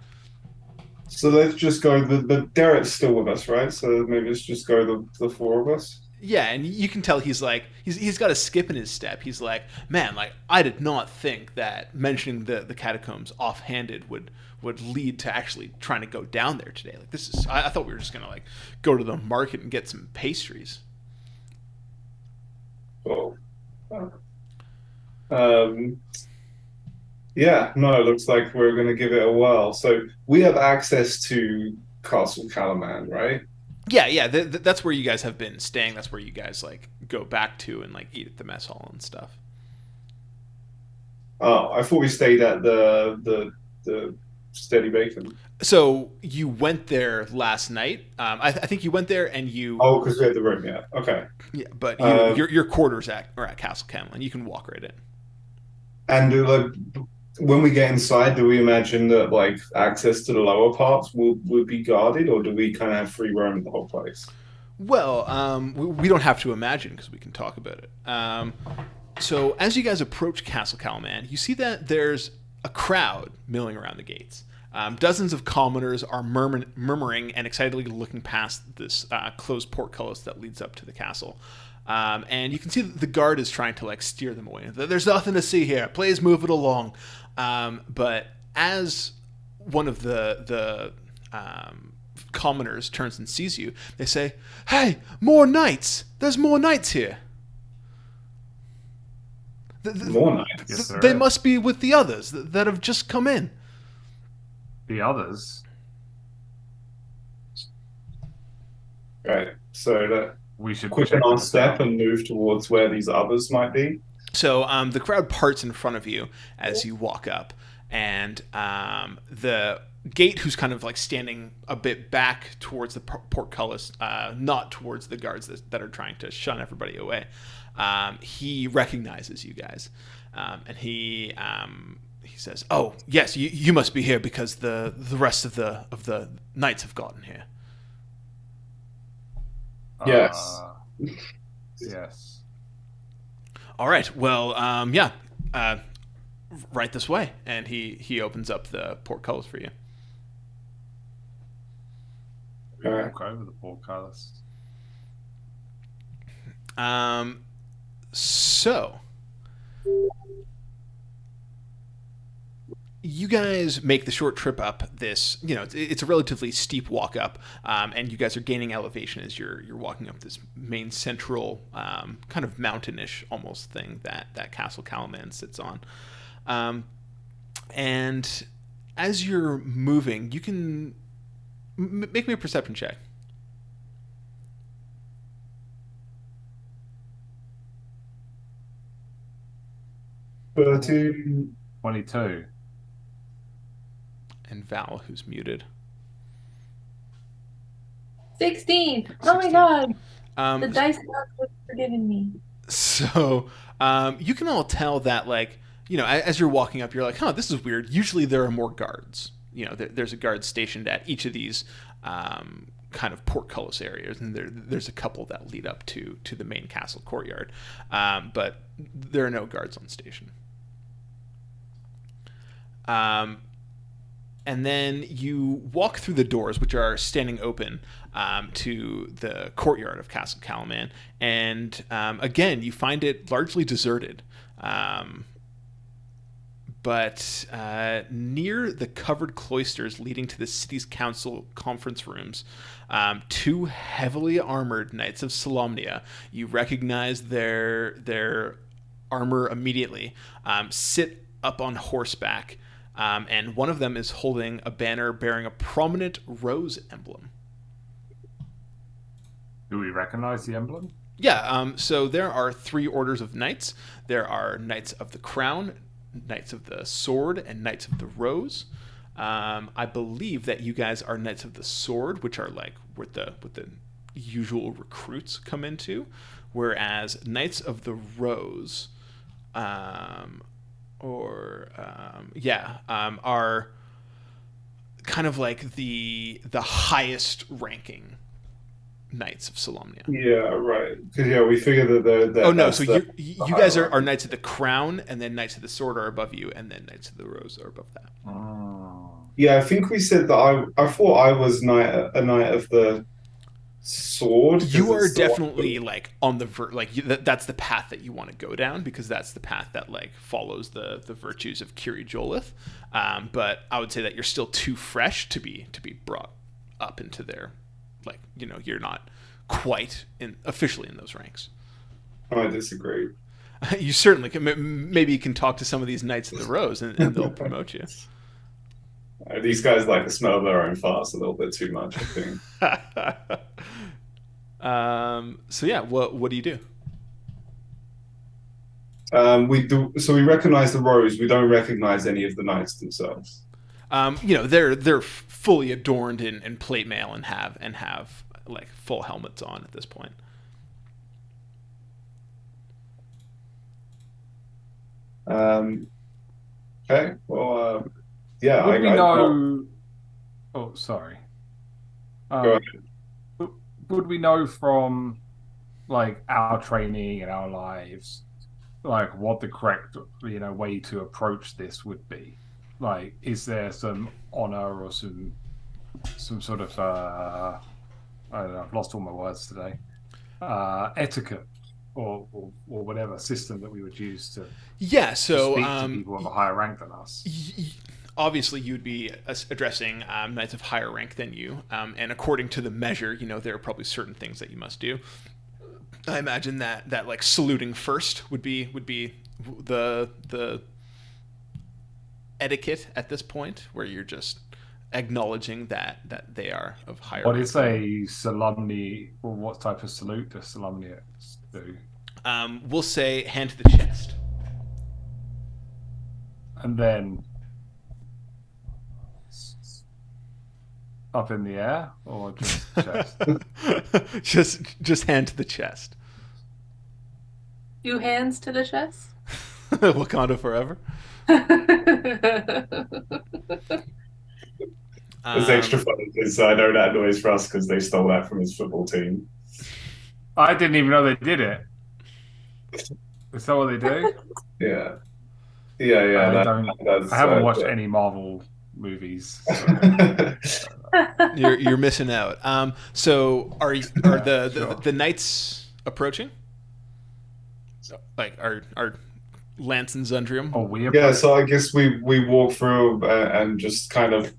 So let's just go. But Derek's still with us, right? So maybe let's just go the four of us. Yeah, and you can tell he's like he's got a skip in his step. He's like, man, like I did not think that mentioning the catacombs offhanded would lead to actually trying to go down there today. Like this is, I thought we were just gonna like go to the market and get some pastries. Oh. Yeah, no, it looks like we're going to give it a whirl. So we have access to Castle Calaman, right? Yeah. That's where you guys have been staying. That's where you guys like go back to and like eat at the mess hall and stuff. Oh, I thought we stayed at the Steady Bacon. So you went there last night. I think you went there and you. Oh, because we had the room. Yeah. Okay. Yeah, but your quarters are at Castle Calaman. You can walk right in. And when we get inside, do we imagine that like access to the lower parts will be guarded, or do we kind of have free roam in the whole place? Well, we don't have to imagine because we can talk about it. So as you guys approach Castle Calaman, you see that there's a crowd milling around the gates. Dozens of commoners are murmuring and excitedly looking past this closed portcullis that leads up to the castle. And you can see that the guard is trying to like steer them away. There's nothing to see here. Please move it along. But as one of the commoners turns and sees you, they say, "Hey, more knights! There's more knights here." More knights. They must be with the others that have just come in. The others. Right. So that. We should quicken our step and move towards where these others might be. So the crowd parts in front of you as you walk up, and the gate, who's kind of like standing a bit back towards the portcullis, not towards the guards that are trying to shun everybody away. He recognizes you guys, and he says, "Oh yes, you must be here because the rest of the knights have gotten here." Yes. Yes. All right. Well, right this way, and he opens up the portcullis for you. All right. Walk over the portcullis. So you guys make the short trip up this, it's a relatively steep walk up, and you guys are gaining elevation as you're walking up this main central kind of mountainish almost thing that Castle Calaman sits on. And as you're moving, you can make me a perception check. 13. 22. And Val, who's muted. 16. Oh my god. The So, dice gods have forgiven me. So you can all tell that, like, as you're walking up, you're like, huh, this is weird. Usually there are more guards. There's a guard stationed at each of these kind of portcullis areas, and there's a couple that lead up to the main castle courtyard, but there are no guards on station. And then you walk through the doors, which are standing open to the courtyard of Castle Calaman, and again, you find it largely deserted. But near the covered cloisters leading to the city's council conference rooms, two heavily armored knights of Solamnia, you recognize their armor immediately, sit up on horseback, and one of them is holding a banner bearing a prominent rose emblem. Do we recognize the emblem? Yeah, so there are 3 orders of knights. There are Knights of the Crown, Knights of the Sword, and Knights of the Rose. I believe that you guys are Knights of the Sword, which are like what the usual recruits come into, whereas Knights of the Rose, are kind of like the highest ranking Knights of Solamnia. Yeah, right. Because we figure that. Oh no! So you guys are Knights of the Crown, and then Knights of the Sword are above you, and then Knights of the Rose are above that. Oh. Yeah, I think we said that. I thought I was a knight of the sword. You are definitely like on the that's the path that you want to go down, because that's the path that like follows the virtues of Kiri Jolith. But I would say that you're still too fresh to be brought up into their, like, you're not quite officially in those ranks. I disagree. You certainly can. Maybe you can talk to some of these Knights of the Rose, and they'll promote you. These guys like the smell of their own farts a little bit too much, I think. So yeah, what do you do? We do. So we recognize the Rose. We don't recognize any of the knights themselves. They're fully adorned in plate mail and have like full helmets on at this point. Okay. Well, yeah. Would we know? Oh, sorry. Go ahead. Would we know from like our training and our lives, like what the correct way to approach this would be? Like, is there some honor or some sort of I don't know, I've lost all my words today. Etiquette or whatever system that we would use to so speak to people of a higher rank than us. Obviously, you'd be addressing knights of higher rank than you, and according to the measure, there are probably certain things that you must do. I imagine that like saluting first would be the etiquette at this point, where you're just acknowledging that they are of higher What rank. is a solemnity, or what type of salute does solemnities do? We'll say hand to the chest. And then up in the air, or just chest? just hand to the chest. 2 hands to the chest. Wakanda forever. It's extra funny because I know that noise for us because they stole that from his football team. I didn't even know they did it. Is that what they do? Yeah. I haven't watched any Marvel movies. So. You're missing out. So are the knights approaching? Like are Lance and Zundrium? Oh, we yeah. So I guess we walk through and just kind of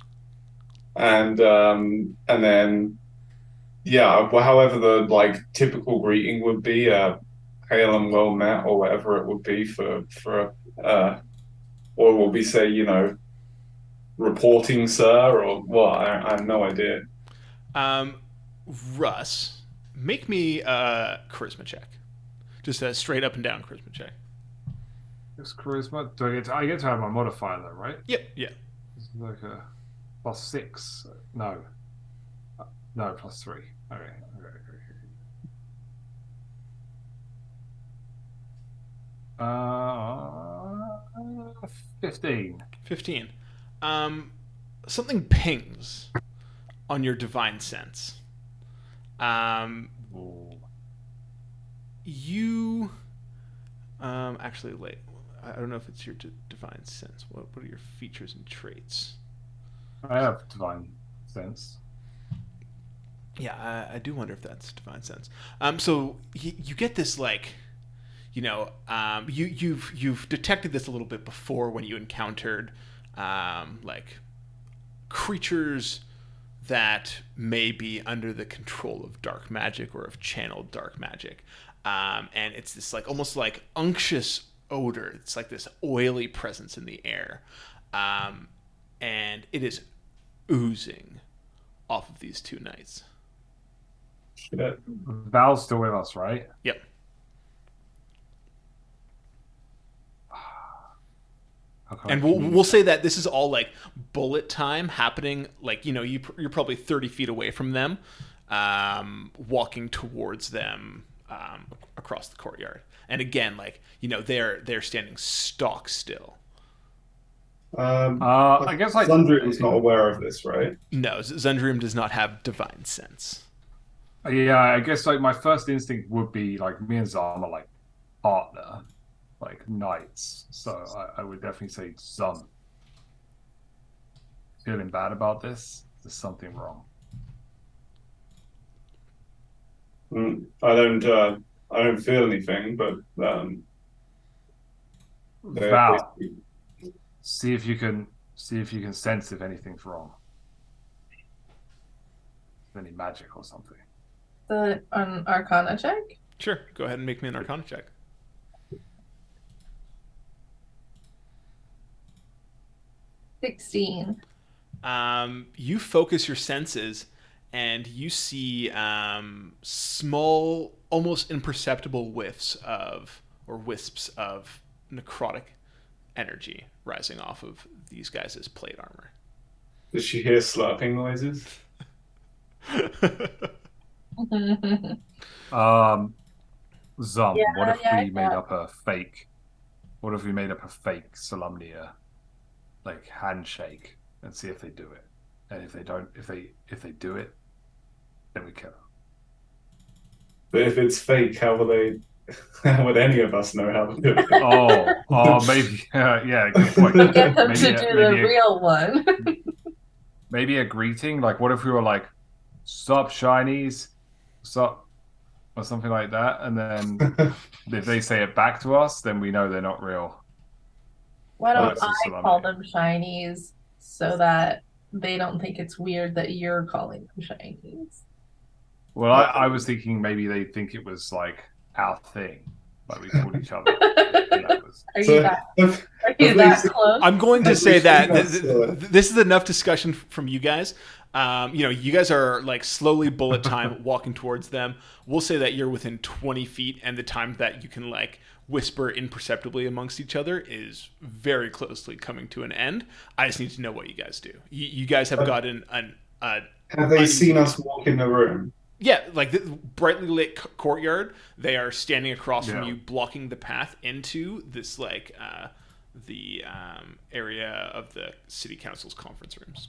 and then however the like typical greeting would be, hail and well met, or whatever it would be for or will we say reporting, sir, or what? I have no idea. Russ, make me a charisma check. Just a straight up and down charisma check. It's charisma. I get to have my modifier though, right? Yep. Yeah. It's like a +6. No, +3. Okay. 15. 15. Something pings on your divine sense. Ooh. You actually wait. I don't know if it's your divine sense. What are your features and traits? I have divine sense. Yeah, I do wonder if that's divine sense. So you get this like, you've detected this a little bit before when you encountered like creatures that may be under the control of dark magic or of channeled dark magic, and it's this like almost like unctuous odor. It's like this oily presence in the air, and it is oozing off of these two knights. Shit. Val's still with us, right? Yep. And we'll say that this is all like bullet time happening. Like you're probably 30 feet away from them, walking towards them across the courtyard. And again, like they're standing stock still. I guess like Zundrium's not aware of this, right? No, Zundrium does not have divine sense. Yeah, I guess like my first instinct would be like me and Zam are like partner, like knights. So I would definitely say Zam. Feeling bad about this? There's something wrong. I don't feel anything, but Val, see if you can sense if anything's wrong. Any magic or something. An Arcana check? Sure, go ahead and make me an Arcana check. 16. You focus your senses and you see small, almost imperceptible wisps of necrotic energy rising off of these guys' plate armor. does she hear slurping noises? Zam, Yeah, what if yeah, we made up a fake? What if we made up a fake Solemnia, like handshake, and see if they do it? And if they don't, if they do it, then we kill them. But if it's fake, how will they? How would any of us know how to do it? Oh, maybe, yeah, good point. We get them Maybe to do the real one. maybe a greeting. Like, what if we were like, "Sup, shinies," "Sup," or something like that, and then if they say it back to us, then we know they're not real. Why don't that's a I Solemnia. call them shinies so that they don't think it's weird that you're calling them shinies? Well, I was thinking maybe they think it was like our thing, like we called each other. Are you So, that, have- are you have that they- close? I'm going to Have say we that seen us, this is enough discussion from you guys. You guys are like slowly bullet time walking towards them. We'll say that you're within 20 feet, and the time that you can like whisper imperceptibly amongst each other is very closely coming to an end. I just need to know what you guys do. You guys have gotten have they seen us walk in the room? yeah, like the brightly lit courtyard. They are standing across from Yeah. you, blocking the path into this like the area of the city council's conference rooms.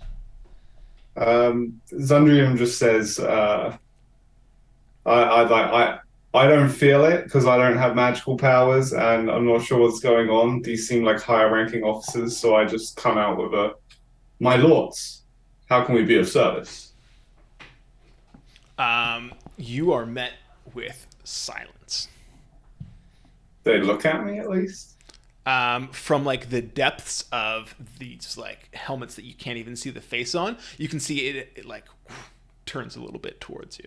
Zundrium just says, I don't feel it because I don't have magical powers and I'm not sure what's going on. These seem like higher ranking officers, so I just come out with my lords, how can we be of service? You are met with silence. They look at me at least. From like the depths of these like helmets that you can't even see the face on, you can see it like turns a little bit towards you.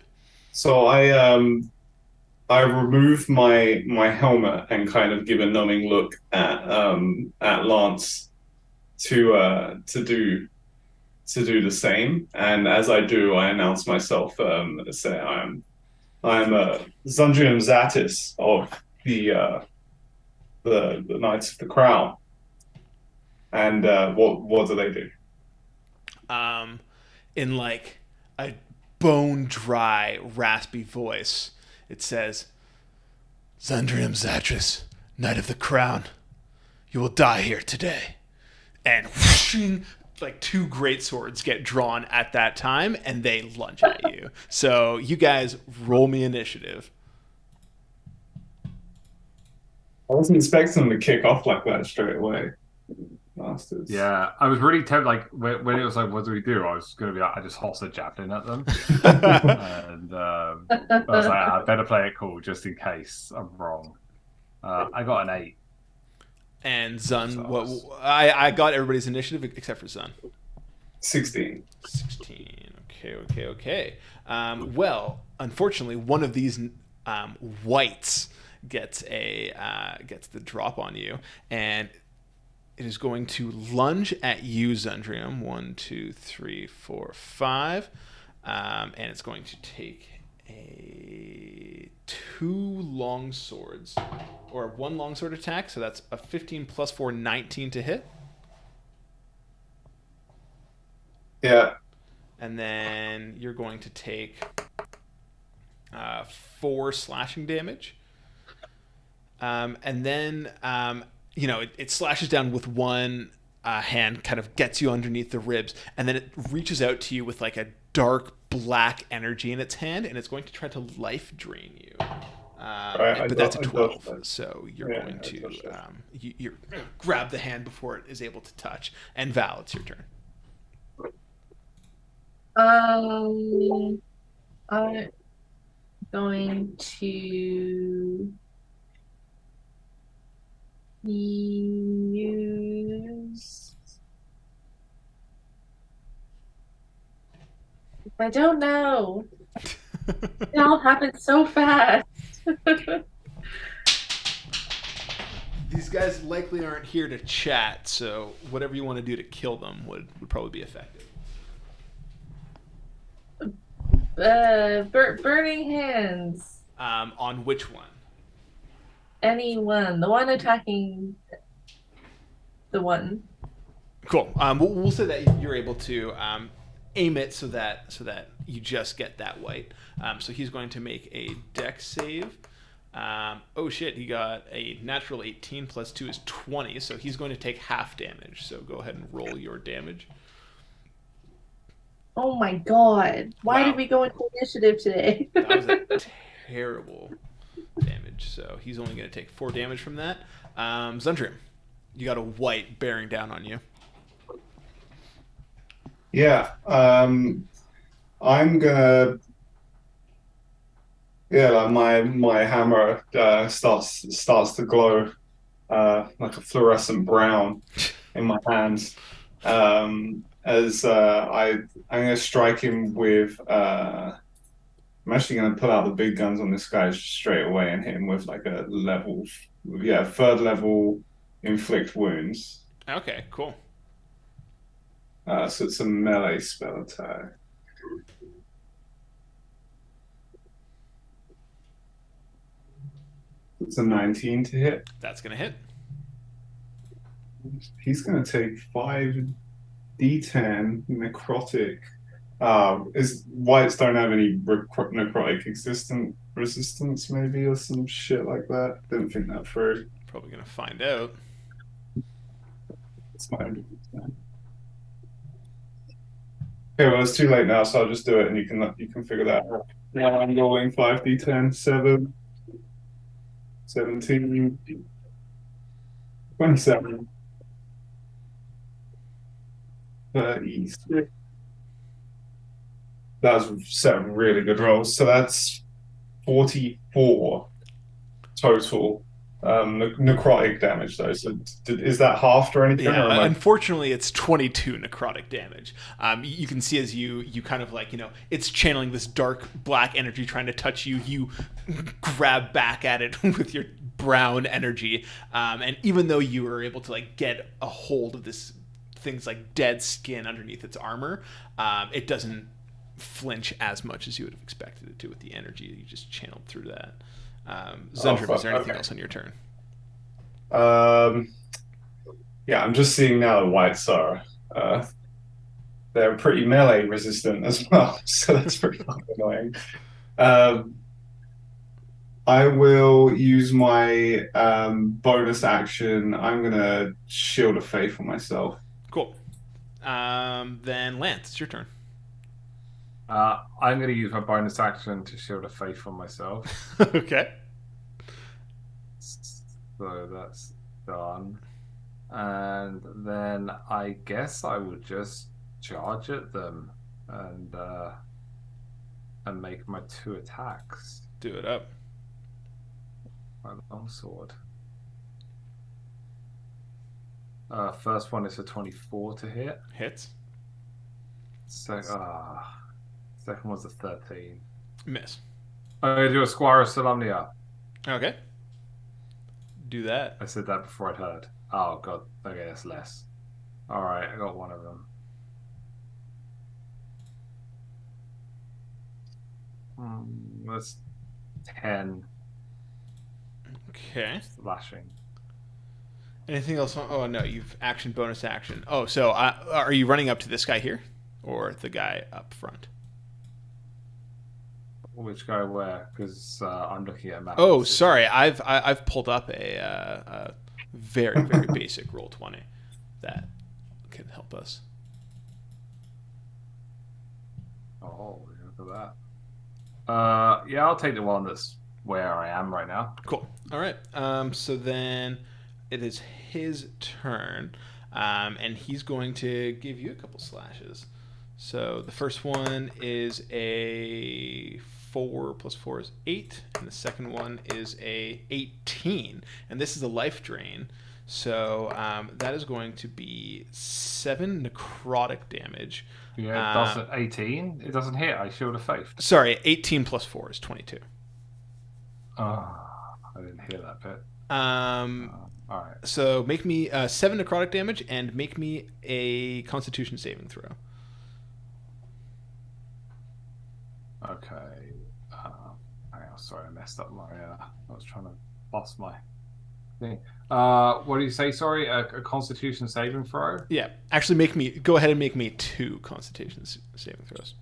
So I remove my helmet and kind of give a numbing look at Lance to do the same. And as I do, I announce myself. Say I'm Zundrium Zatis of the Knights of the Crown. And what do they do? In like a bone dry, raspy voice, it says, "Zundrium Zatris, Knight of the Crown, you will die here today." And whooshing, like 2 great swords get drawn at that time, and they lunge at you. So you guys roll me initiative. I wasn't expecting them to kick off like that straight away. Bastards. Yeah, I was really tempted. Like when it was like, "What do we do?" I was going to be like, "I just toss a javelin at them," and I was like, "I better play it cool just in case I'm wrong." I got an 8. And Zun, I got everybody's initiative except for Zun. 16. 16. Okay. Well, unfortunately, one of these whites gets the drop on you, and it is going to lunge at you, Zundrium. 1, 2, 3, 4, 5, and it's going to take 2 long swords, or 1 longsword attack. So that's a 15 plus 4, 19 to hit. Yeah. And then you're going to take 4 slashing damage. And then, it slashes down with one hand, kind of gets you underneath the ribs, and then it reaches out to you with like a dark black energy in its hand, and it's going to try to life drain you. But that's a 12, so you're going to you grab the hand before it is able to touch. And Val, it's your turn. I'm going to use. I don't know. It all happened so fast. These guys likely aren't here to chat, so whatever you want to do to kill them would probably be effective. Burning hands. On which one? Anyone. The one attacking the one. Cool. We'll say that you're able to aim it so that you just get that white. So he's going to make a dex save. Oh shit, he got a natural 18 plus 2 is 20, so he's going to take half damage. So go ahead and roll your damage. Oh my god. Why Wow. did we go into initiative today? That was a terrible damage. So he's only going to take 4 damage from that. Zundrium, you got a white bearing down on you. Yeah. I'm gonna. Yeah, like my hammer starts to glow like a fluorescent brown in my hands. As I'm gonna strike him with. I'm actually gonna pull out the big guns on this guy straight away and hit him with like a third level inflict wounds. Okay, cool. So it's a melee spell attack. It's a 19 to hit. That's going to hit. He's going to take 5d10 necrotic. Is whites don't have any necrotic resistance, maybe, or some shit like that. Didn't think that through. Probably going to find out. It's my 100%. Okay, well, it's too late now, so I'll just do it, and you can figure that out. Now I'm rolling 5d10, 7, 17, 27, 36. That was 7 really good rolls. So that's 44 total necrotic damage, though. So is that halved or anything? Yeah, or unfortunately, it's 22 necrotic damage. You can see as you kind of like, it's channeling this dark black energy trying to touch you. You grab back at it with your brown energy. And even though you were able to like get a hold of this thing's like dead skin underneath its armor, it doesn't flinch as much as you would have expected it to with the energy you just channeled through that. Zundrium, is there anything else on your turn? Yeah, I'm just seeing now the whites are they're pretty melee resistant as well, so that's pretty annoying. I will use my bonus action. I'm gonna Shield of Faith on myself. Cool. Then Lance, it's your turn. I'm going to use my bonus action to shield of faith on myself. Okay. So that's done. And then I guess I would just charge at them and make my 2 attacks. Do it up. My longsword. First one is a 24 to hit. Hits. Second one's a 13. Miss. I'm going to do a Squire of Solemnia. Okay. Do that. I said that before I'd heard. Oh, God. Okay, that's less. Alright, I got one of them. That's 10 Okay. slashing. Anything else? Oh, no. You've action, bonus action. Oh, so are you running up to this guy here? Or the guy up front? Which guy where? Because I'm looking at a map. Oh, sorry. I've pulled up a very, very basic Roll20 that can help us. Oh, look at that. Yeah, I'll take the one that's where I am right now. Cool. All right. So then it is his turn, and he's going to give you a couple slashes. So the first one is a 4 plus 4 is 8, and the second one is a 18, and this is a life drain. So that is going to be 7 necrotic damage. Yeah, it doesn't 18. It doesn't hit. I shield of faith. Sorry, 18 plus 4 is 22. Oh, I didn't hear that bit. All right. So make me 7 necrotic damage and make me a Constitution saving throw. Okay. Hang on, sorry, I messed up my. I was trying to bust my thing. What do you say? Sorry, a Constitution saving throw. Yeah, actually, go ahead and make me 2 Constitution saving throws.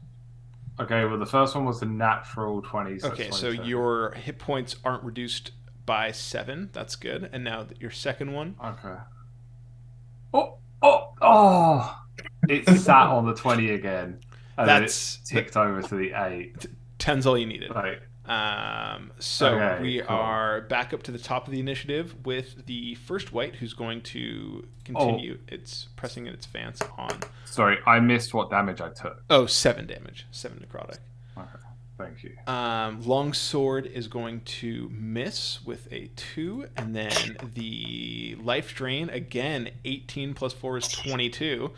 Okay, well, the first one was the natural 20. Okay, so your hit points aren't reduced by 7. That's good. And now your second one. Okay. Oh! It sat on the 20 again. And That's then it ticked over to the 8. 10's all you needed. Right. So Okay, we cool. are back up to the top of the initiative with the first white, who's going to continue its pressing in its advance on. Sorry, I missed what damage I took. Oh, 7 damage, 7 necrotic. Okay, thank you. Longsword is going to miss with a 2, and then the life drain again. 18 plus 4 is 22.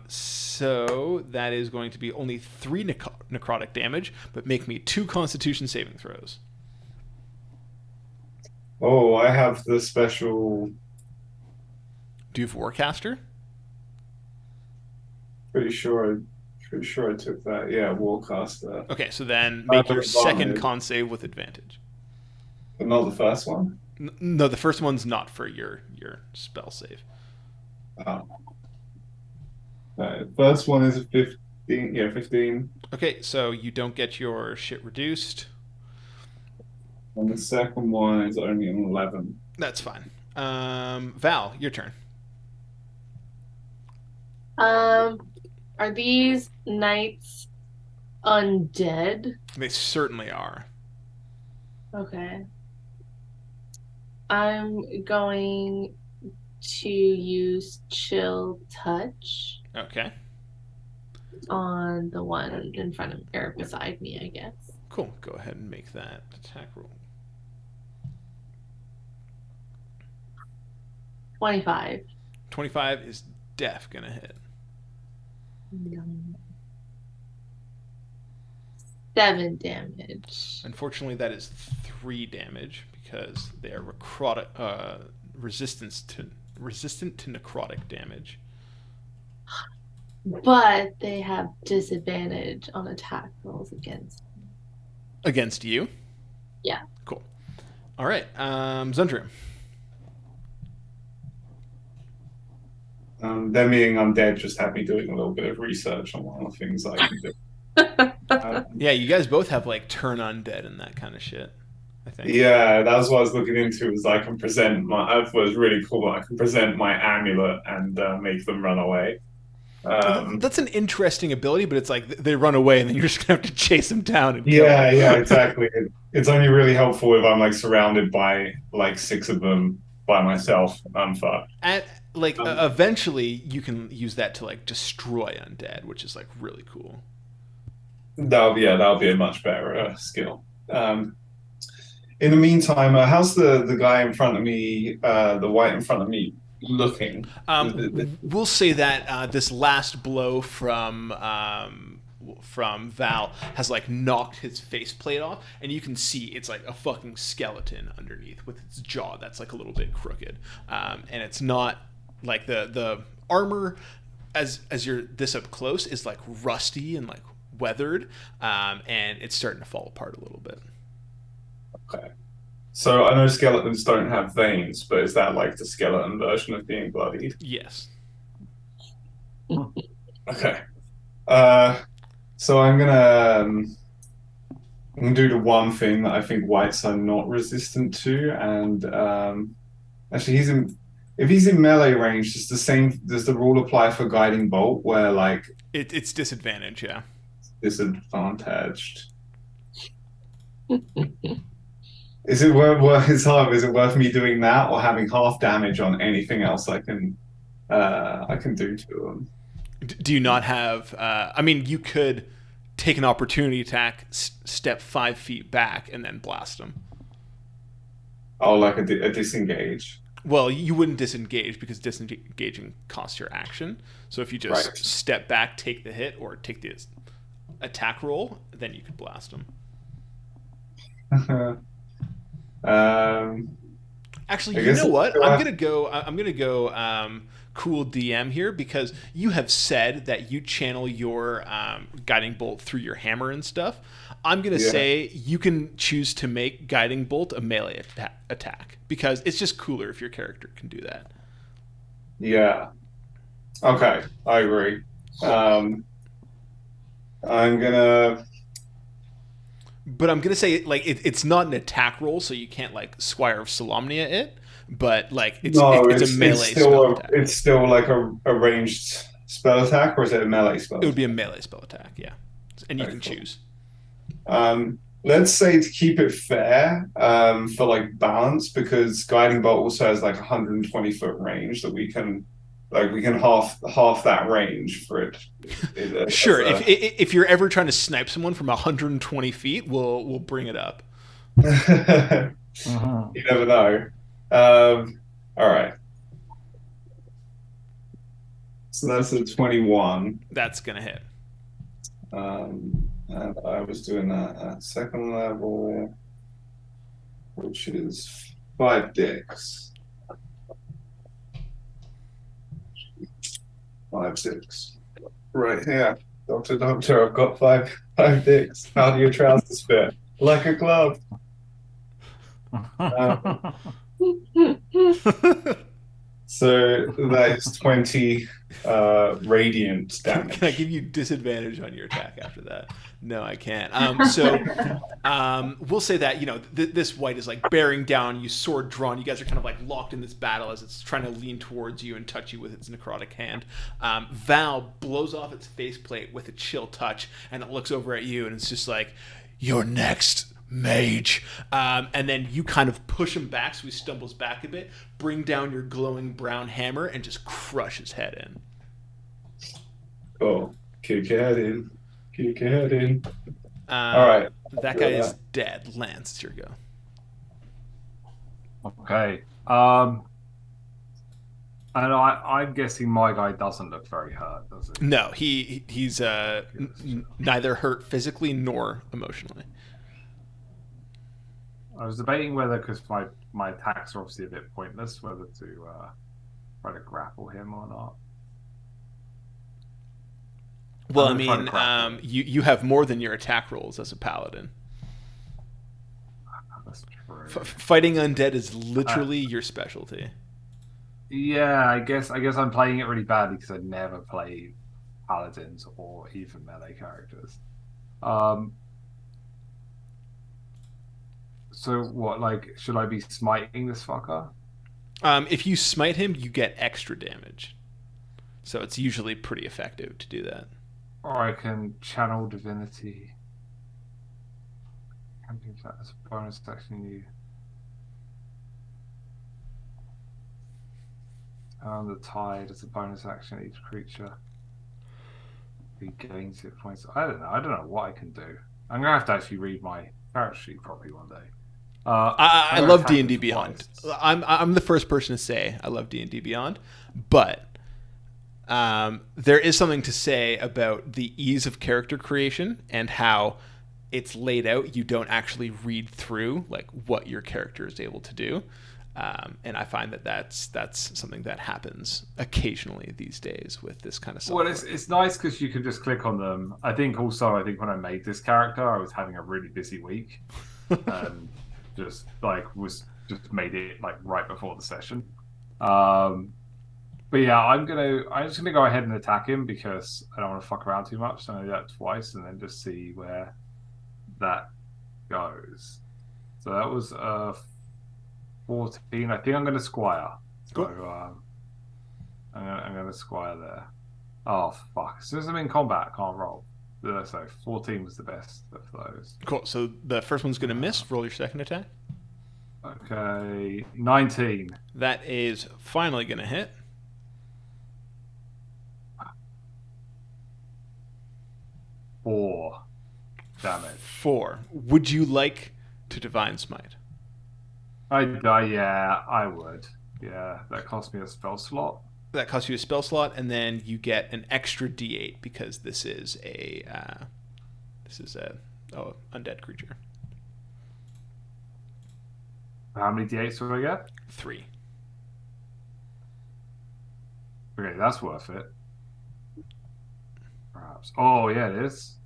So that is going to be only 3 necrotic damage, but make me 2 Constitution saving throws. Oh, I have the special. Do you have Warcaster? Pretty sure I took that. Yeah, Warcaster. Okay, so then make your second advantage. con save with advantage. But not the first one. No, the first one's not for your spell save. Oh. First one is a 15. Yeah, 15. Okay, so you don't get your shit reduced. And the second one is only an 11. That's fine. Val, your turn. Are these knights undead? They certainly are. Okay. I'm going to use Chill Touch Okay, on the one in front of or beside me, I guess. cool. Go ahead and make that attack roll. 25. 25 is def gonna hit. 7 damage. Unfortunately, that is 3 damage because they are resistant to necrotic damage. But they have disadvantage on attack rolls against me. Against you? Yeah. Cool. All right, Zundrim. Them being undead just had me doing a little bit of research on what things I can do. Yeah, you guys both have like turn undead and that kind of shit, I think. Yeah, that was what I was looking into. Was I can present my. I thought it was really cool. I can present my amulet and make them run away. That's an interesting ability, but it's like they run away and then you're just gonna have to chase them down and kill Yeah, them. yeah, exactly. It's only really helpful if I'm like surrounded by like 6 of them by myself. I'm fucked. At like Um, eventually you can use that to like destroy undead, which is like really cool. that'll be a much better skill. In the meantime, how's the guy in front of me, the white in front of me, looking? We'll say that this last blow from Val has like knocked his faceplate off, and you can see it's like a fucking skeleton underneath with its jaw that's like a little bit crooked, and it's not like the armor as you're this up close is like rusty and like weathered, and it's starting to fall apart a little bit. Okay. So I know skeletons don't have veins, but is that like the skeleton version of being bloodied? Yes. Okay. So I'm gonna do the one thing that I think whites are not resistant to, and actually if he's in melee range, does the rule apply for guiding bolt where like It's disadvantage, yeah. disadvantaged? Is it worth me doing that or having half damage on anything else I can do to them? Do you not have? I mean, you could take an opportunity attack, step 5 feet back, and then blast them. Oh, like a disengage. Well, you wouldn't disengage because disengaging costs your action. So if you just Right. step back, take the hit, or take the attack roll, then you could blast them. Actually, I you guess know what? go I'm ahead. gonna go. I'm gonna go. Cool DM here because you have said that you channel your guiding bolt through your hammer and stuff. I'm gonna Yeah. say you can choose to make guiding bolt a melee attack because it's just cooler if your character can do that. Yeah. Okay, I agree. I'm gonna. But I'm gonna say like it's not an attack roll, so you can't like Squire of Solamnia it. But like it's a melee spell attack. It's still like a ranged spell attack, or is it a melee spell? It would be a melee spell attack, yeah. And you Very can cool. choose. Let's say to keep it fair, for like balance, because guiding bolt also has like 120-foot range that we can half that range for it. Sure, if you're ever trying to snipe someone from 120 feet, we'll bring it up. You never know. All right. So that's a 21. That's gonna hit. And I was doing that at second level, which is 5d6. 5d6. Right here. Doctor, I've got five dicks. How do your trousers fit? Like a glove. So that is 20 radiant damage. Can I give you disadvantage on your attack after that? No, I can't. We'll say that this white is like bearing down you, sword drawn. You guys are kind of like locked in this battle as it's trying to lean towards you and touch you with its necrotic hand. Val blows off its faceplate with a chill touch, and it looks over at you, and it's just like, "You're next, mage." And then you kind of push him back, so he stumbles back a bit. Bring down your glowing brown hammer and just crush his head in. Cool. Kick your head in. Kick your head in. All right. That guy is dead. Lance, it's your go. Okay. And I'm guessing my guy doesn't look very hurt, does he? No, he's neither hurt physically nor emotionally. I was debating whether, because my attacks are obviously a bit pointless, whether to try to grapple him or not. Well, I I'm gonna mean, try to you have more than your attack rolls as a paladin. That's true. Fighting undead is literally your specialty. Yeah, I guess I'm playing it really badly because I never played paladins or even melee characters. So what, like, should I be smiting this fucker? If you smite him, you get extra damage. So it's usually pretty effective to do that. Or I can channel divinity. Camping as a bonus action. You turn the tide as a bonus action. Each creature regains hit points. I don't know what I can do. I'm gonna have to actually read my character sheet properly one day. I love D&D Beyond. I'm the first person to say I love D&D Beyond, but there is something to say about the ease of character creation and how it's laid out. You don't actually read through like what your character is able to do, and I find that that's something that happens occasionally these days with this kind of software. Well, it's nice because you can just click on them. I think when I made this character, I was having a really busy week, and just made it like right before the session. But yeah, I'm just gonna go ahead and attack him because I don't want to fuck around too much. So I'm gonna do that twice and then just see where that goes. So that was 14. I think I'm gonna squire. Cool. So I'm gonna squire there. Oh fuck! As soon as I'm in combat, I can't roll. So 14 was the best of those. Cool. So the first one's going to miss. Roll your second attack. Okay, 19. That is finally going to hit. 4 damage. 4. Would you like to Divine Smite? Yeah, I would. Yeah, that cost me a spell slot. That costs you a spell slot, and then you get an extra D8 because this is a undead creature. How many D8s do I get? 3. Okay, that's worth it. Perhaps. Oh, yeah, it is.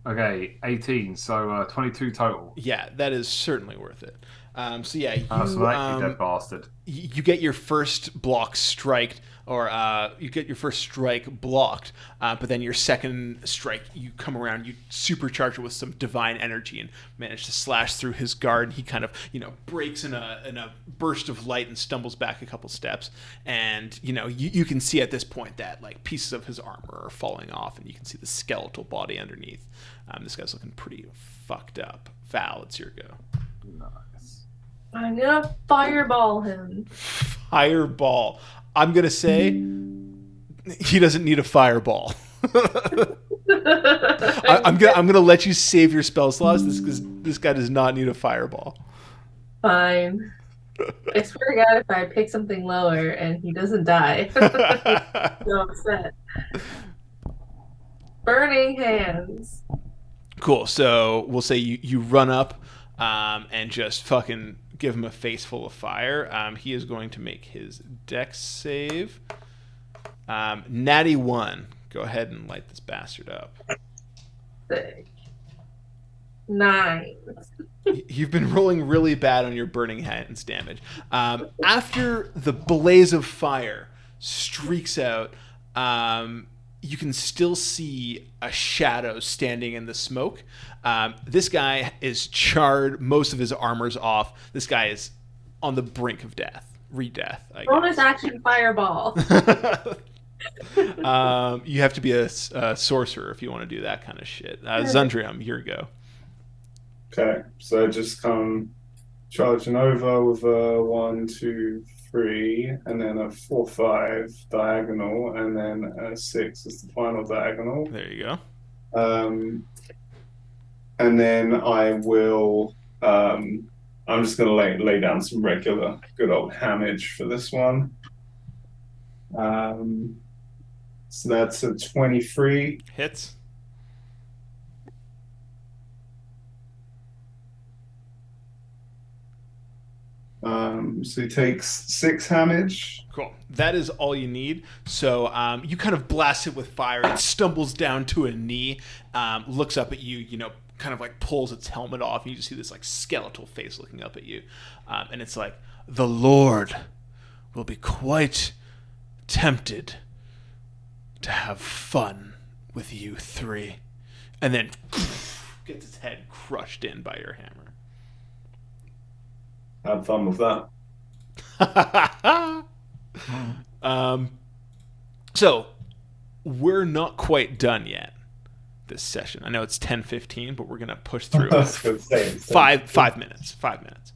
Okay, 18, so 22 total. Yeah, that is certainly worth it. So yeah, you dead bastard. You get your first block striked, or you get your first strike blocked, but then your second strike, you come around, you supercharge it with some divine energy and manage to slash through his guard. And he kind of, breaks in a burst of light and stumbles back a couple steps. And you can see at this point that like pieces of his armor are falling off, and you can see the skeletal body underneath. This guy's looking pretty fucked up. Val, it's your go. Nice. I'm gonna fireball him. Fireball. I'm gonna say he doesn't need a fireball. I'm gonna let you save your spell slots. This guy does not need a fireball. Fine. I swear to God, if I pick something lower and he doesn't die, I'm so upset. Burning hands. Cool. So we'll say you run up and just fucking give him a face full of fire. He is going to make his dex save. Natty 1. Go ahead and light this bastard up. 6. 9. You've been rolling really bad on your burning hands damage. After the blaze of fire streaks out, you can still see a shadow standing in the smoke. This guy is charred. Most of his armor's off. This guy is on the brink of death. Re-death, I guess. Bonus action fireball. You have to be a sorcerer if you want to do that kind of shit. Zundrium, your go. Okay, so just come charging over with a 1, 2, 3, and then a 4, 5 diagonal, and then a 6 is the final diagonal. There you go. And then I will. I'm just going to lay down some regular good old hamage for this one. So that's a 23. Hits. So he takes 6 hamage. Cool. That is all you need. So you kind of blast it with fire. It stumbles down to a knee, looks up at you, kind of like pulls its helmet off. And you just see this like skeletal face looking up at you. And it's like, the Lord will be quite tempted to have fun with you 3. And then gets its head crushed in by your hammer. Have fun with that. So we're not quite done yet this session. I know it's 10:15, but we're gonna push through I was gonna say, it's 5 minutes. 5 minutes.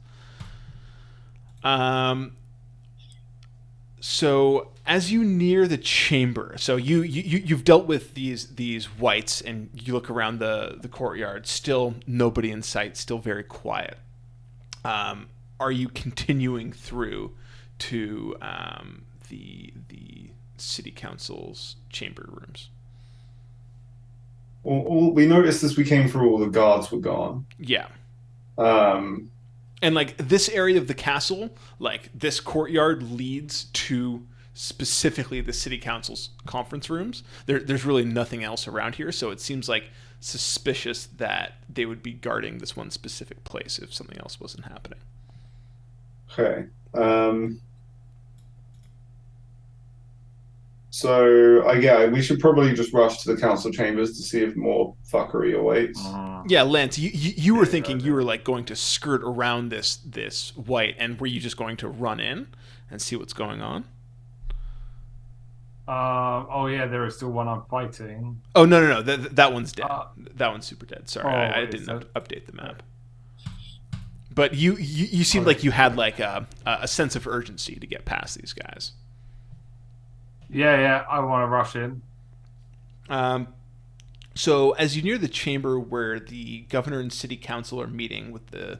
So as you near the chamber, so you've dealt with these wights, and you look around the courtyard. Still nobody in sight. Still very quiet. Are you continuing through to the city council's chamber rooms? Well, we noticed as we came through, all the guards were gone. Yeah. Um, And like this area of the castle, like this courtyard leads to specifically the city council's conference rooms. There's really nothing else around here, so it seems like suspicious that they would be guarding this one specific place if something else wasn't happening. okay. So, yeah, we should probably just rush to the council chambers to see if more fuckery awaits. Yeah, Lance, you were thinking you were like going to skirt around this white, and were you just going to run in and see what's going on? Oh yeah, there is still one I'm fighting. Oh no, that one's dead. That one's super dead. Sorry, I is didn't it? update the map. But you seemed like you had like a sense of urgency to get past these guys. Yeah, I want to rush in. So as you near the chamber where the governor and city council are meeting with the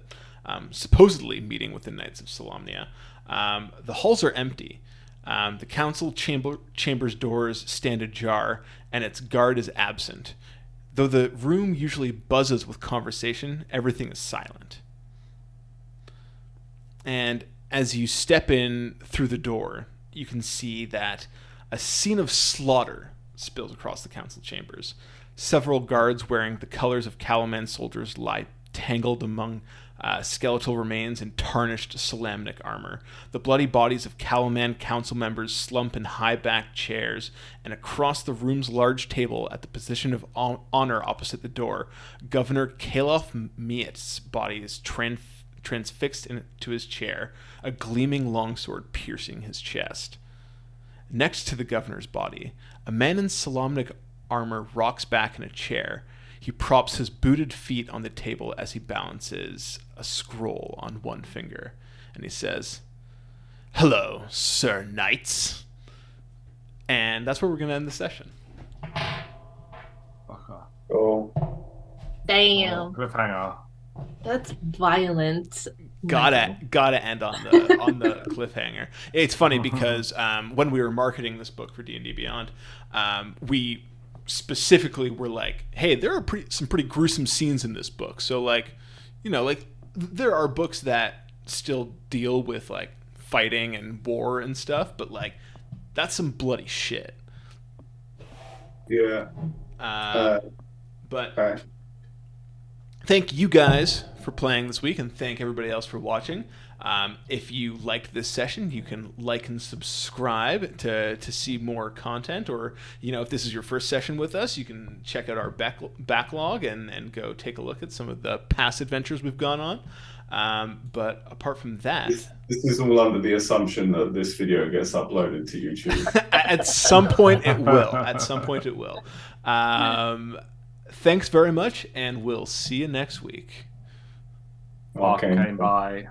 supposedly meeting with the Knights of Solamnia, the halls are empty. The council chamber's doors stand ajar, and its guard is absent. Though the room usually buzzes with conversation, everything is silent. And as you step in through the door, you can see that a scene of slaughter spills across the council chambers. Several guards wearing the colors of Calaman soldiers lie tangled among skeletal remains and tarnished Solamnic armor. The bloody bodies of Calaman council members slump in high-backed chairs, and across the room's large table at the position of honor opposite the door, Governor Kalof Miet's body is transfixed into his chair, a gleaming longsword piercing his chest. Next to the governor's body, a man in Solamnic armor rocks back in a chair. He props his booted feet on the table as he balances a scroll on one finger, and he says, "Hello, Sir Knights." And that's where we're going to end the session. Oh, Damn. Cliffhanger. That's violent. Gotta end on the cliffhanger. It's funny because when we were marketing this book for D&D Beyond, we specifically were like, hey, there are some pretty gruesome scenes in this book. So like, there are books that still deal with like fighting and war and stuff, but like that's some bloody shit. yeah. But Okay. thank you guys for playing this week, and thank everybody else for watching. If you liked this session, you can like and subscribe to see more content, or if this is your first session with us, you can check out our backlog and go take a look at some of the past adventures we've gone on. But apart from that, This is all under the assumption that this video gets uploaded to YouTube. at some point it will. At some point it will. Thanks very much, and we'll see you next week. Okay. Bye.